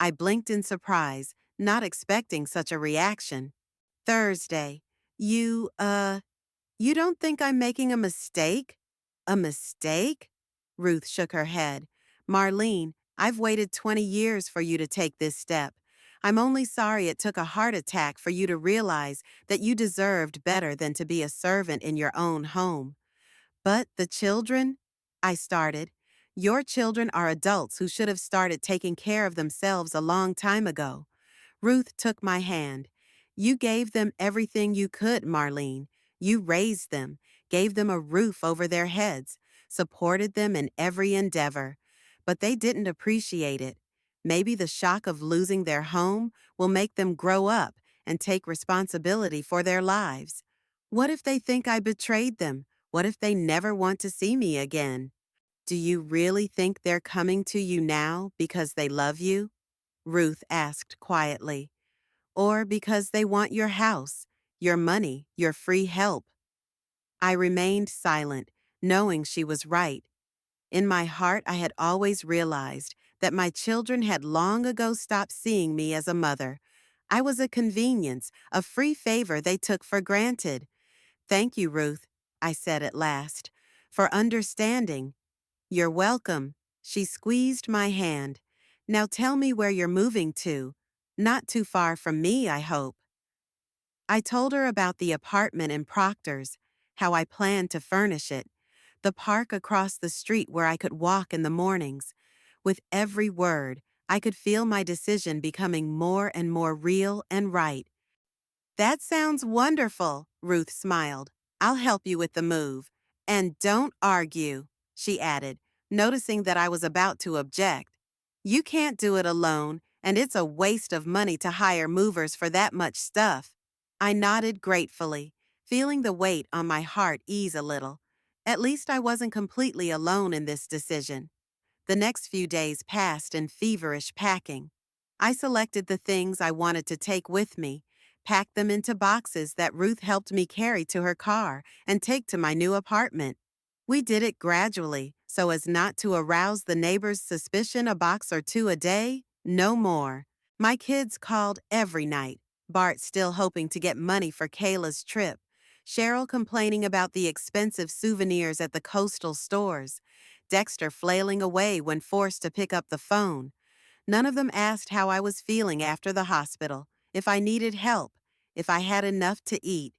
I blinked in surprise, not expecting such a reaction. "Thursday. You don't think I'm making a mistake?" "A mistake?" Ruth shook her head. "Marlene, I've waited 20 years for you to take this step. I'm only sorry it took a heart attack for you to realize that you deserved better than to be a servant in your own home." "But the children?" I started. "Your children are adults who should have started taking care of themselves a long time ago." Ruth took my hand. "You gave them everything you could, Marlene. You raised them, gave them a roof over their heads, supported them in every endeavor. But they didn't appreciate it. Maybe the shock of losing their home will make them grow up and take responsibility for their lives. What if they think I betrayed them? What if they never want to see me again? Do you really think they're coming to you now because they love you?" Ruth asked quietly. "Or because they want your house, your money, your free help?" I remained silent, knowing she was right. In my heart, I had always realized that my children had long ago stopped seeing me as a mother. I was a convenience, a free favor they took for granted. "Thank you, Ruth," I said at last, "for understanding." "You're welcome." She squeezed my hand. "Now tell me where you're moving to. Not too far from me, I hope." I told her about the apartment in Proctor's, how I planned to furnish it, the park across the street where I could walk in the mornings. With every word, I could feel my decision becoming more and more real and right. "That sounds wonderful," Ruth smiled. "I'll help you with the move. And don't argue," she added, noticing that I was about to object. "You can't do it alone, and it's a waste of money to hire movers for that much stuff." I nodded gratefully, feeling the weight on my heart ease a little. At least I wasn't completely alone in this decision. The next few days passed in feverish packing. I selected the things I wanted to take with me, packed them into boxes that Ruth helped me carry to her car and take to my new apartment. We did it gradually, so as not to arouse the neighbors' suspicion a box or two a day, no more. My kids called every night, Bart still hoping to get money for Kayla's trip, Cheryl complaining about the expensive souvenirs at the coastal stores, Dexter flailing away when forced to pick up the phone. None of them asked how I was feeling after the hospital, if I needed help, if I had enough to eat.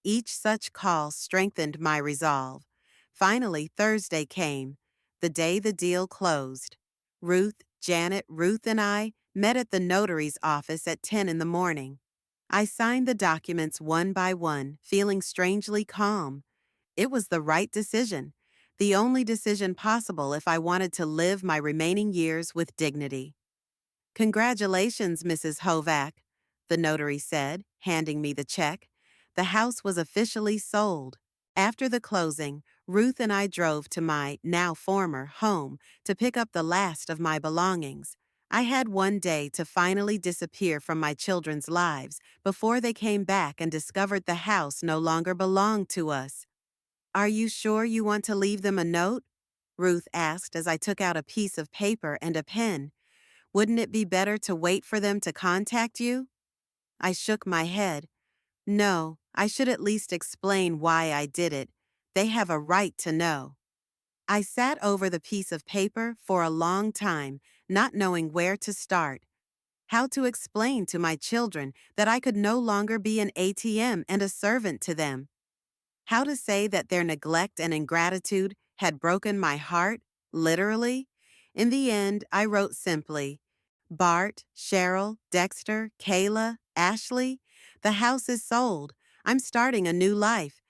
Each such call strengthened my resolve. Finally, Thursday came, the day the deal closed. Ruth, and I met at the notary's office at 10 in the morning. I signed the documents one by one, feeling strangely calm. It was the right decision, the only decision possible if I wanted to live my remaining years with dignity. "Congratulations, Mrs. Hovack," the notary said, handing me the check. The house was officially sold. After the closing, Ruth and I drove to my, now former, home to pick up the last of my belongings. I had one day to finally disappear from my children's lives before they came back and discovered the house no longer belonged to us. "Are you sure you want to leave them a note?" Ruth asked as I took out a piece of paper and a pen. "Wouldn't it be better to wait for them to contact you?" I shook my head. "No, I should at least explain why I did it, They have a right to know. I sat over the piece of paper for a long time, not knowing where to start. How to explain to my children that I could no longer be an ATM and a servant to them. How to say that their neglect and ingratitude had broken my heart, literally? In the end, I wrote simply, Bart, Cheryl, Dexter, Kayla, Ashley, the house is sold. I'm starting a new life.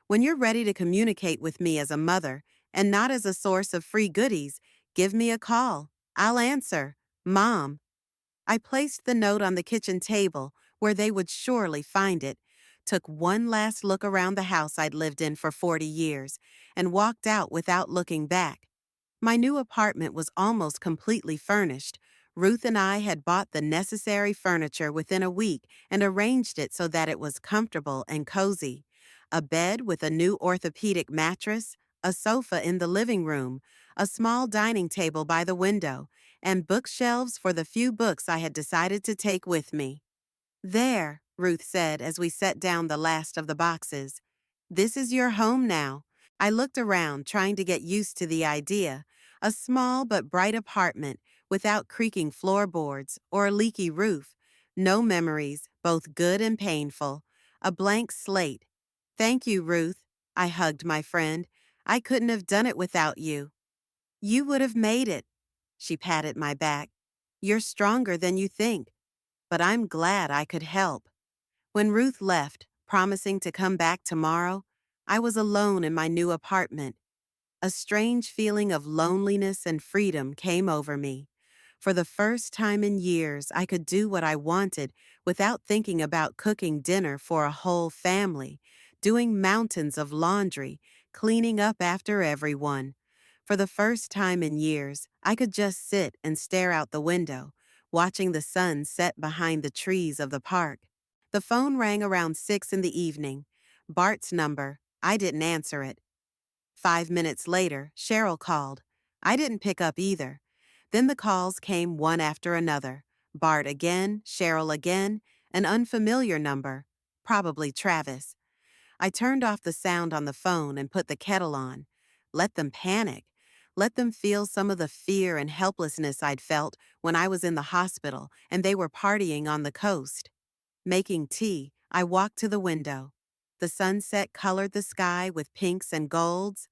When you're ready to communicate with me as a mother and not as a source of free goodies, give me a call. I'll answer. Mom. I placed the note on the kitchen table where they would surely find it, took one last look around the house I'd lived in for 40 years, and walked out without looking back. My new apartment was almost completely furnished. Ruth and I had bought the necessary furniture within a week and arranged it so that it was comfortable and cozy. A bed with a new orthopedic mattress, a sofa in the living room, a small dining table by the window, and bookshelves for the few books I had decided to take with me. There, Ruth said as we set down the last of the boxes. This is your home now. I looked around, trying to get used to the idea. A small but bright apartment without creaking floorboards or a leaky roof. No memories, both good and painful. A blank slate. Thank you, Ruth. I hugged my friend. I couldn't have done it without you. You would have made it. She patted my back. You're stronger than you think, but I'm glad I could help. When Ruth left, promising to come back tomorrow, I was alone in my new apartment. A strange feeling of loneliness and freedom came over me. For the first time in years, I could do what I wanted without thinking about cooking dinner for a whole family, doing mountains of laundry, cleaning up after everyone. For the first time in years, I could just sit and stare out the window, watching the sun set behind the trees of the park. The phone rang around 6 in the evening. Bart's number. I didn't answer it. 5 minutes later, Cheryl called. I didn't pick up either. Then the calls came one after another. Bart again, Cheryl again, an unfamiliar number. Probably Travis. I turned off the sound on the phone and put the kettle on. Let them panic. Let them feel some of the fear and helplessness I'd felt when I was in the hospital and they were partying on the coast. Making tea, I walked to the window. The sunset colored the sky with pinks and golds.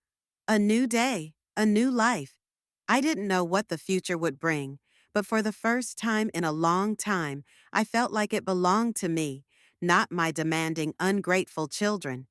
A new day, a new life. I didn't know what the future would bring, but for the first time in a long time, I felt like it belonged to me, not my demanding, ungrateful children.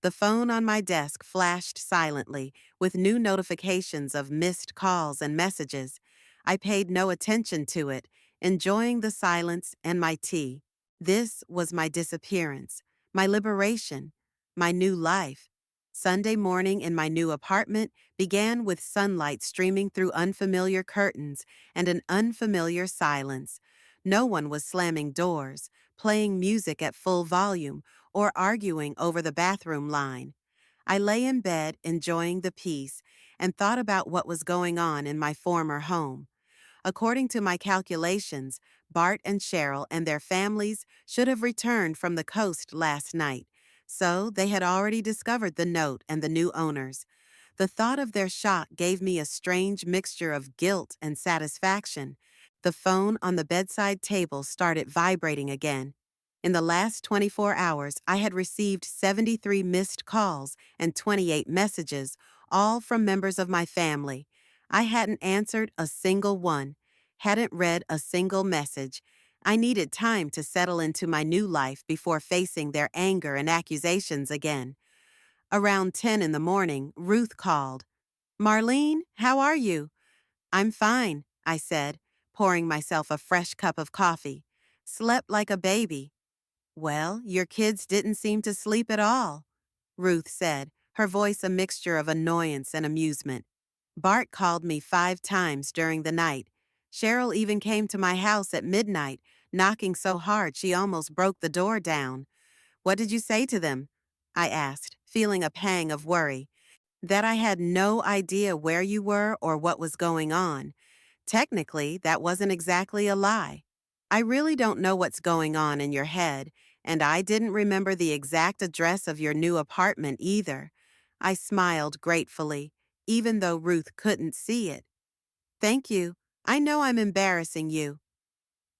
The phone on my desk flashed silently, with new notifications of missed calls and messages. I paid no attention to it, enjoying the silence and my tea. This was my disappearance, my liberation, my new life. Sunday morning in my new apartment began with sunlight streaming through unfamiliar curtains and an unfamiliar silence. No one was slamming doors, playing music at full volume, or arguing over the bathroom line. I lay in bed enjoying the peace and thought about what was going on in my former home. According to my calculations, Bart and Cheryl and their families should have returned from the coast last night, so they had already discovered the note and the new owners. The thought of their shock gave me a strange mixture of guilt and satisfaction. The phone on the bedside table started vibrating again. In the last 24 hours, I had received 73 missed calls and 28 messages, all from members of my family. I hadn't answered a single one, hadn't read a single message. I needed time to settle into my new life before facing their anger and accusations again. Around 10 in the morning, Ruth called. Marlene, how are you? I'm fine, I said, pouring myself a fresh cup of coffee. Slept like a baby. Well, your kids didn't seem to sleep at all, Ruth said, her voice a mixture of annoyance and amusement. Bart called me 5 times during the night. Cheryl even came to my house at midnight, knocking so hard she almost broke the door down. What did you say to them? I asked, feeling a pang of worry. That I had no idea where you were or what was going on. Technically, that wasn't exactly a lie. I really don't know what's going on in your head, and I didn't remember the exact address of your new apartment either. I smiled gratefully, even though Ruth couldn't see it. Thank you. I know I'm embarrassing you.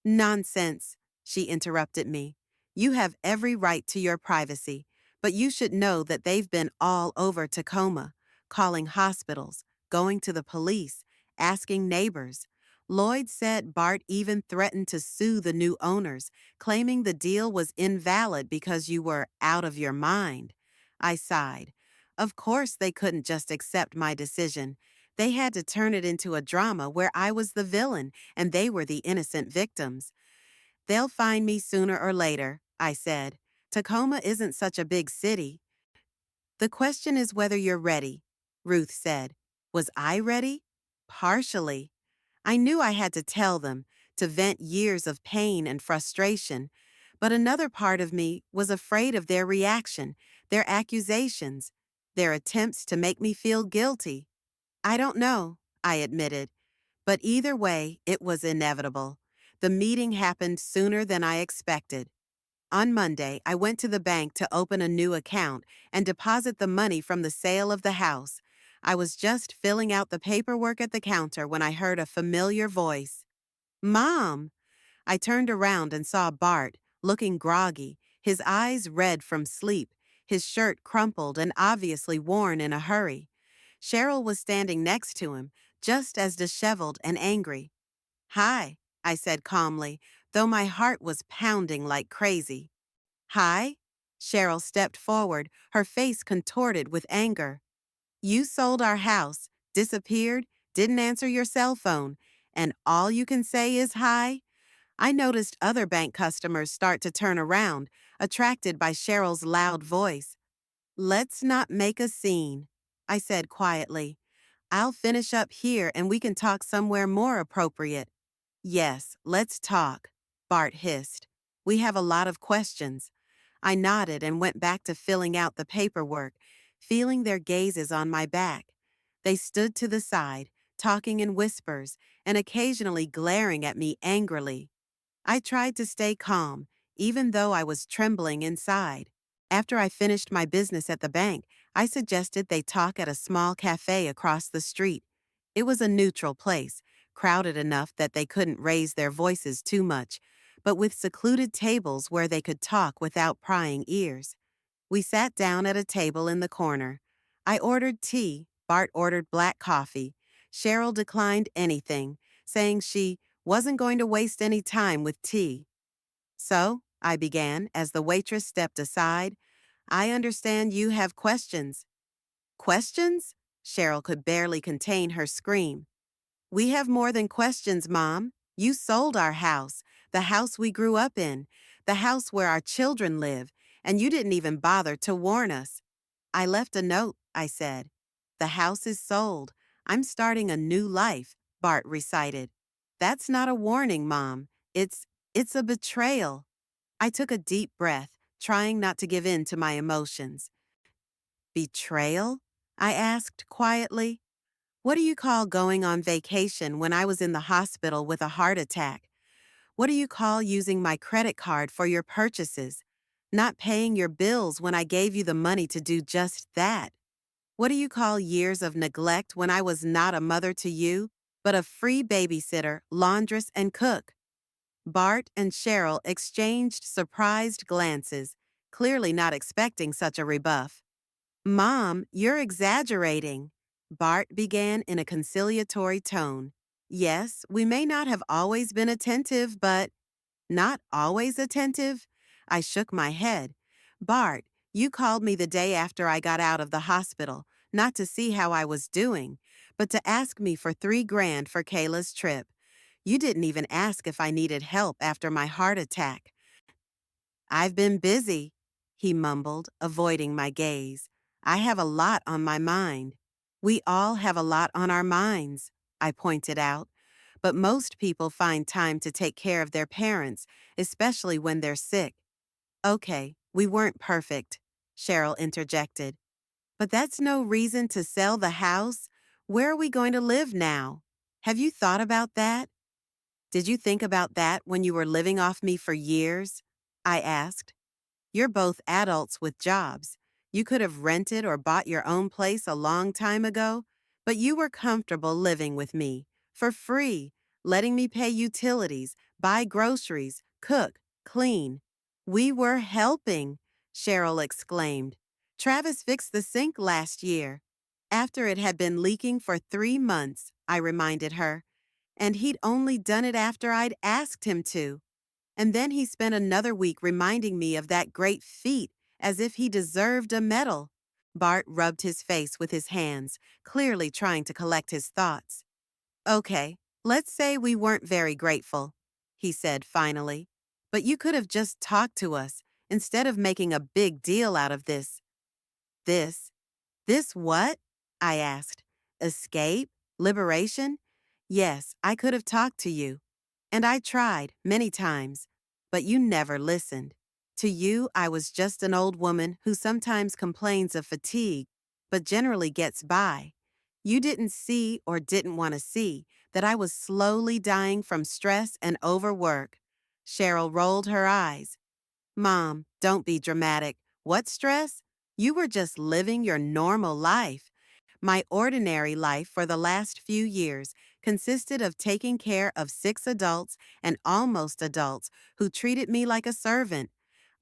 Nonsense, she interrupted me. You have every right to your privacy, but you should know that they've been all over Tacoma, calling hospitals, going to the police, asking neighbors. Lloyd said Bart even threatened to sue the new owners, claiming the deal was invalid because you were out of your mind. I sighed. Of course they couldn't just accept my decision. They had to turn it into a drama where I was the villain and they were the innocent victims. They'll find me sooner or later, I said. Tacoma isn't such a big city. The question is whether you're ready, Ruth said. Was I ready? Partially. I knew I had to tell them, to vent years of pain and frustration, but another part of me was afraid of their reaction, their accusations, their attempts to make me feel guilty. I don't know, I admitted. But either way, it was inevitable. The meeting happened sooner than I expected. On Monday, I went to the bank to open a new account and deposit the money from the sale of the house. I was just filling out the paperwork at the counter when I heard a familiar voice. Mom! I turned around and saw Bart, looking groggy, his eyes red from sleep, his shirt crumpled and obviously worn in a hurry. Cheryl was standing next to him, just as disheveled and angry. Hi, I said calmly, though my heart was pounding like crazy. Hi? Cheryl stepped forward, her face contorted with anger. You sold our house, disappeared, didn't answer your cell phone, and all you can say is hi? I noticed other bank customers start to turn around, attracted by Cheryl's loud voice. Let's not make a scene, I said quietly. I'll finish up here and we can talk somewhere more appropriate. Yes, let's talk, Bart hissed. We have a lot of questions. I nodded and went back to filling out the paperwork, feeling their gazes on my back. They stood to the side, talking in whispers, and occasionally glaring at me angrily. I tried to stay calm, even though I was trembling inside. After I finished my business at the bank, I suggested they talk at a small cafe across the street. It was a neutral place, crowded enough that they couldn't raise their voices too much, but with secluded tables where they could talk without prying ears. We sat down at a table in the corner. I ordered tea, Bart ordered black coffee. Cheryl declined anything, saying she wasn't going to waste any time with tea. So, I began as the waitress stepped aside. I understand you have questions. Questions? Cheryl could barely contain her scream. We have more than questions, Mom. You sold our house, the house we grew up in, the house where our children live, and you didn't even bother to warn us. I left a note, I said. The house is sold. I'm starting a new life, Bart recited. That's not a warning, Mom. It's a betrayal. I took a deep breath, trying not to give in to my emotions. Betrayal? I asked quietly. What do you call going on vacation when I was in the hospital with a heart attack? What do you call using my credit card for your purchases? Not paying your bills when I gave you the money to do just that? What do you call years of neglect when I was not a mother to you, but a free babysitter, laundress, and cook? Bart and Cheryl exchanged surprised glances, clearly not expecting such a rebuff. Mom, you're exaggerating, Bart began in a conciliatory tone. Yes, we may not have always been attentive, but not always attentive? I shook my head. Bart, you called me the day after I got out of the hospital, not to see how I was doing, but to ask me for $3,000 for Kayla's trip. You didn't even ask if I needed help after my heart attack. I've been busy, he mumbled, avoiding my gaze. I have a lot on my mind. We all have a lot on our minds, I pointed out. But most people find time to take care of their parents, especially when they're sick. Okay, we weren't perfect, Cheryl interjected. But that's no reason to sell the house. Where are we going to live now? Have you thought about that? Did you think about that when you were living off me for years? I asked. You're both adults with jobs. You could have rented or bought your own place a long time ago, but you were comfortable living with me, for free, letting me pay utilities, buy groceries, cook, clean. We were helping, Cheryl exclaimed. Travis fixed the sink last year. After it had been leaking for 3 months, I reminded her, and he'd only done it after I'd asked him to. And then he spent another week reminding me of that great feat as if he deserved a medal. Bart rubbed his face with his hands, clearly trying to collect his thoughts. Okay, let's say we weren't very grateful, he said finally. But you could have just talked to us instead of making a big deal out of this. This. This what? I asked. Escape? Liberation? Yes, I could have talked to you. And I tried, many times, but you never listened. To you, I was just an old woman who sometimes complains of fatigue, but generally gets by. You didn't see or didn't want to see that I was slowly dying from stress and overwork. Cheryl rolled her eyes. Mom, don't be dramatic. What stress? You were just living your normal life. My ordinary life for the last few years consisted of taking care of 6 adults and almost adults who treated me like a servant.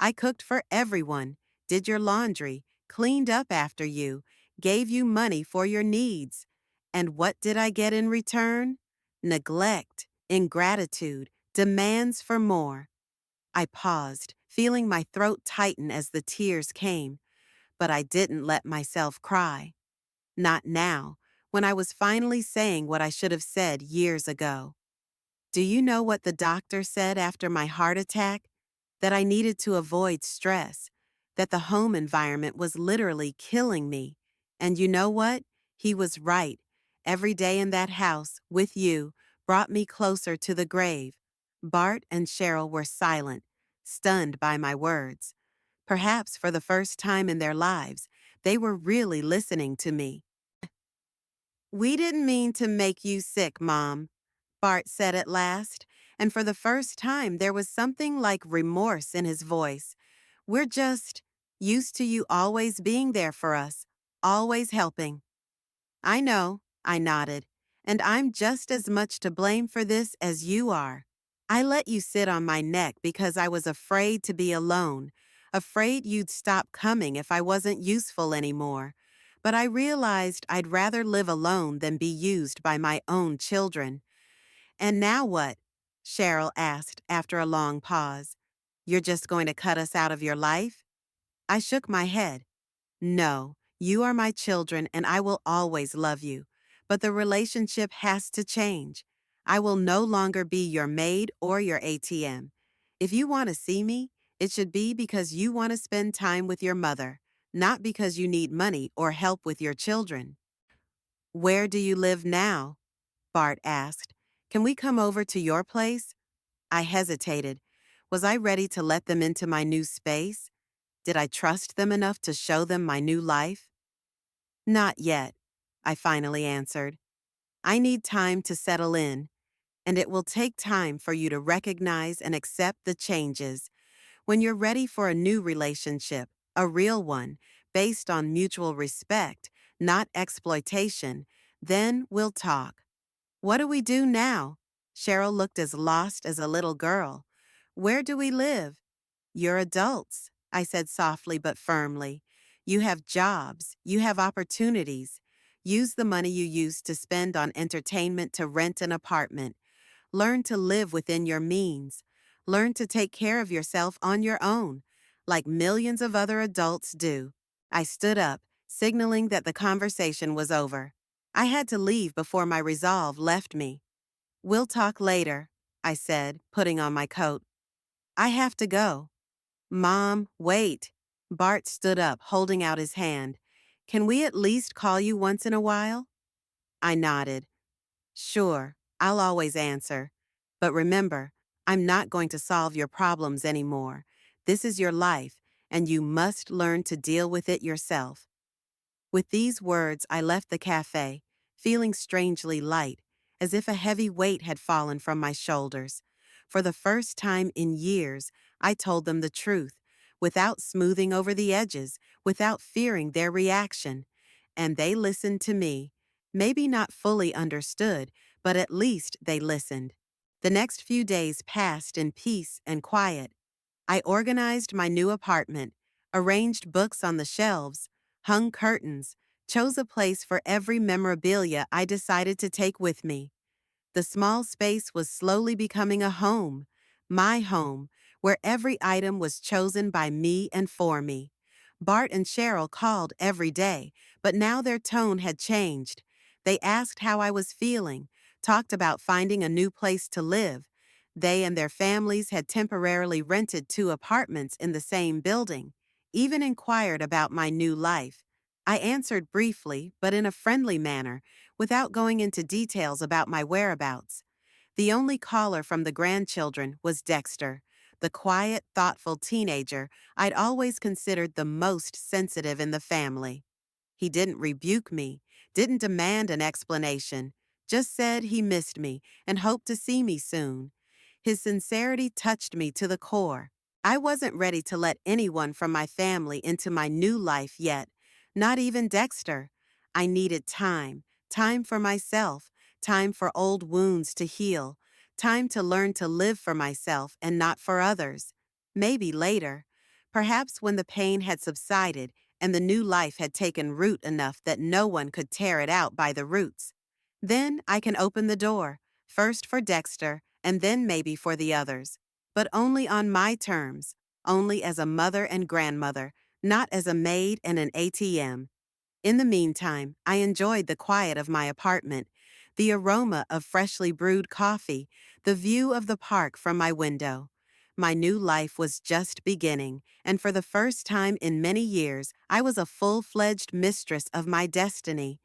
I cooked for everyone, did your laundry, cleaned up after you, gave you money for your needs. And what did I get in return? Neglect, ingratitude, demands for more. I paused, feeling my throat tighten as the tears came, but I didn't let myself cry. Not now, when I was finally saying what I should have said years ago. Do you know what the doctor said after my heart attack? That I needed to avoid stress, that the home environment was literally killing me. And you know what? He was right. Every day in that house, with you, brought me closer to the grave. Bart and Cheryl were silent, stunned by my words. Perhaps for the first time in their lives, they were really listening to me. We didn't mean to make you sick, Mom, Bart said at last, and for the first time there was something like remorse in his voice. We're just used to you always being there for us, always helping. I know, I nodded, and I'm just as much to blame for this as you are. I let you sit on my neck because I was afraid to be alone, afraid you'd stop coming if I wasn't useful anymore. But I realized I'd rather live alone than be used by my own children. And now what? Cheryl asked after a long pause. You're just going to cut us out of your life? I shook my head. No, you are my children and I will always love you. But the relationship has to change. I will no longer be your maid or your ATM. If you want to see me, it should be because you want to spend time with your mother, not because you need money or help with your children. Where do you live now? Bart asked. Can we come over to your place? I hesitated. Was I ready to let them into my new space? Did I trust them enough to show them my new life? Not yet, I finally answered. I need time to settle in, and it will take time for you to recognize and accept the changes. When you're ready for a new relationship, a real one, based on mutual respect, not exploitation, then we'll talk. What do we do now? Cheryl looked as lost as a little girl. Where do we live? You're adults, I said softly but firmly. You have jobs. You have opportunities. Use the money you used to spend on entertainment to rent an apartment. Learn to live within your means. Learn to take care of yourself on your own, like millions of other adults do. I stood up, signaling that the conversation was over. I had to leave before my resolve left me. We'll talk later, I said, putting on my coat. I have to go. Mom, wait. Bart stood up, holding out his hand. Can we at least call you once in a while? I nodded. Sure, I'll always answer. But remember, I'm not going to solve your problems anymore. This is your life, and you must learn to deal with it yourself. With these words, I left the cafe, feeling strangely light, as if a heavy weight had fallen from my shoulders. For the first time in years, I told them the truth. without smoothing over the edges, without fearing their reaction. And they listened to me. Maybe not fully understood, but at least they listened. The next few days passed in peace and quiet. I organized my new apartment, arranged books on the shelves, hung curtains, chose a place for every memorabilia I decided to take with me. The small space was slowly becoming a home, my home, where every item was chosen by me and for me. Bart and Cheryl called every day, but now their tone had changed. They asked how I was feeling, talked about finding a new place to live. They and their families had temporarily rented 2 apartments in the same building, even inquired about my new life. I answered briefly, but in a friendly manner, without going into details about my whereabouts. The only caller from the grandchildren was Dexter, the quiet, thoughtful teenager I'd always considered the most sensitive in the family. He didn't rebuke me, didn't demand an explanation, just said he missed me and hoped to see me soon. His sincerity touched me to the core. I wasn't ready to let anyone from my family into my new life yet, not even Dexter. I needed time, time for myself, time for old wounds to heal, time to learn to live for myself and not for others. Maybe later, perhaps when the pain had subsided and the new life had taken root enough that no one could tear it out by the roots. Then I can open the door, first for Dexter and then maybe for the others, but only on my terms, only as a mother and grandmother, not as a maid and an ATM. In the meantime, I enjoyed the quiet of my apartment, the aroma of freshly brewed coffee, the view of the park from my window. My new life was just beginning, and for the first time in many years, I was a full-fledged mistress of my destiny,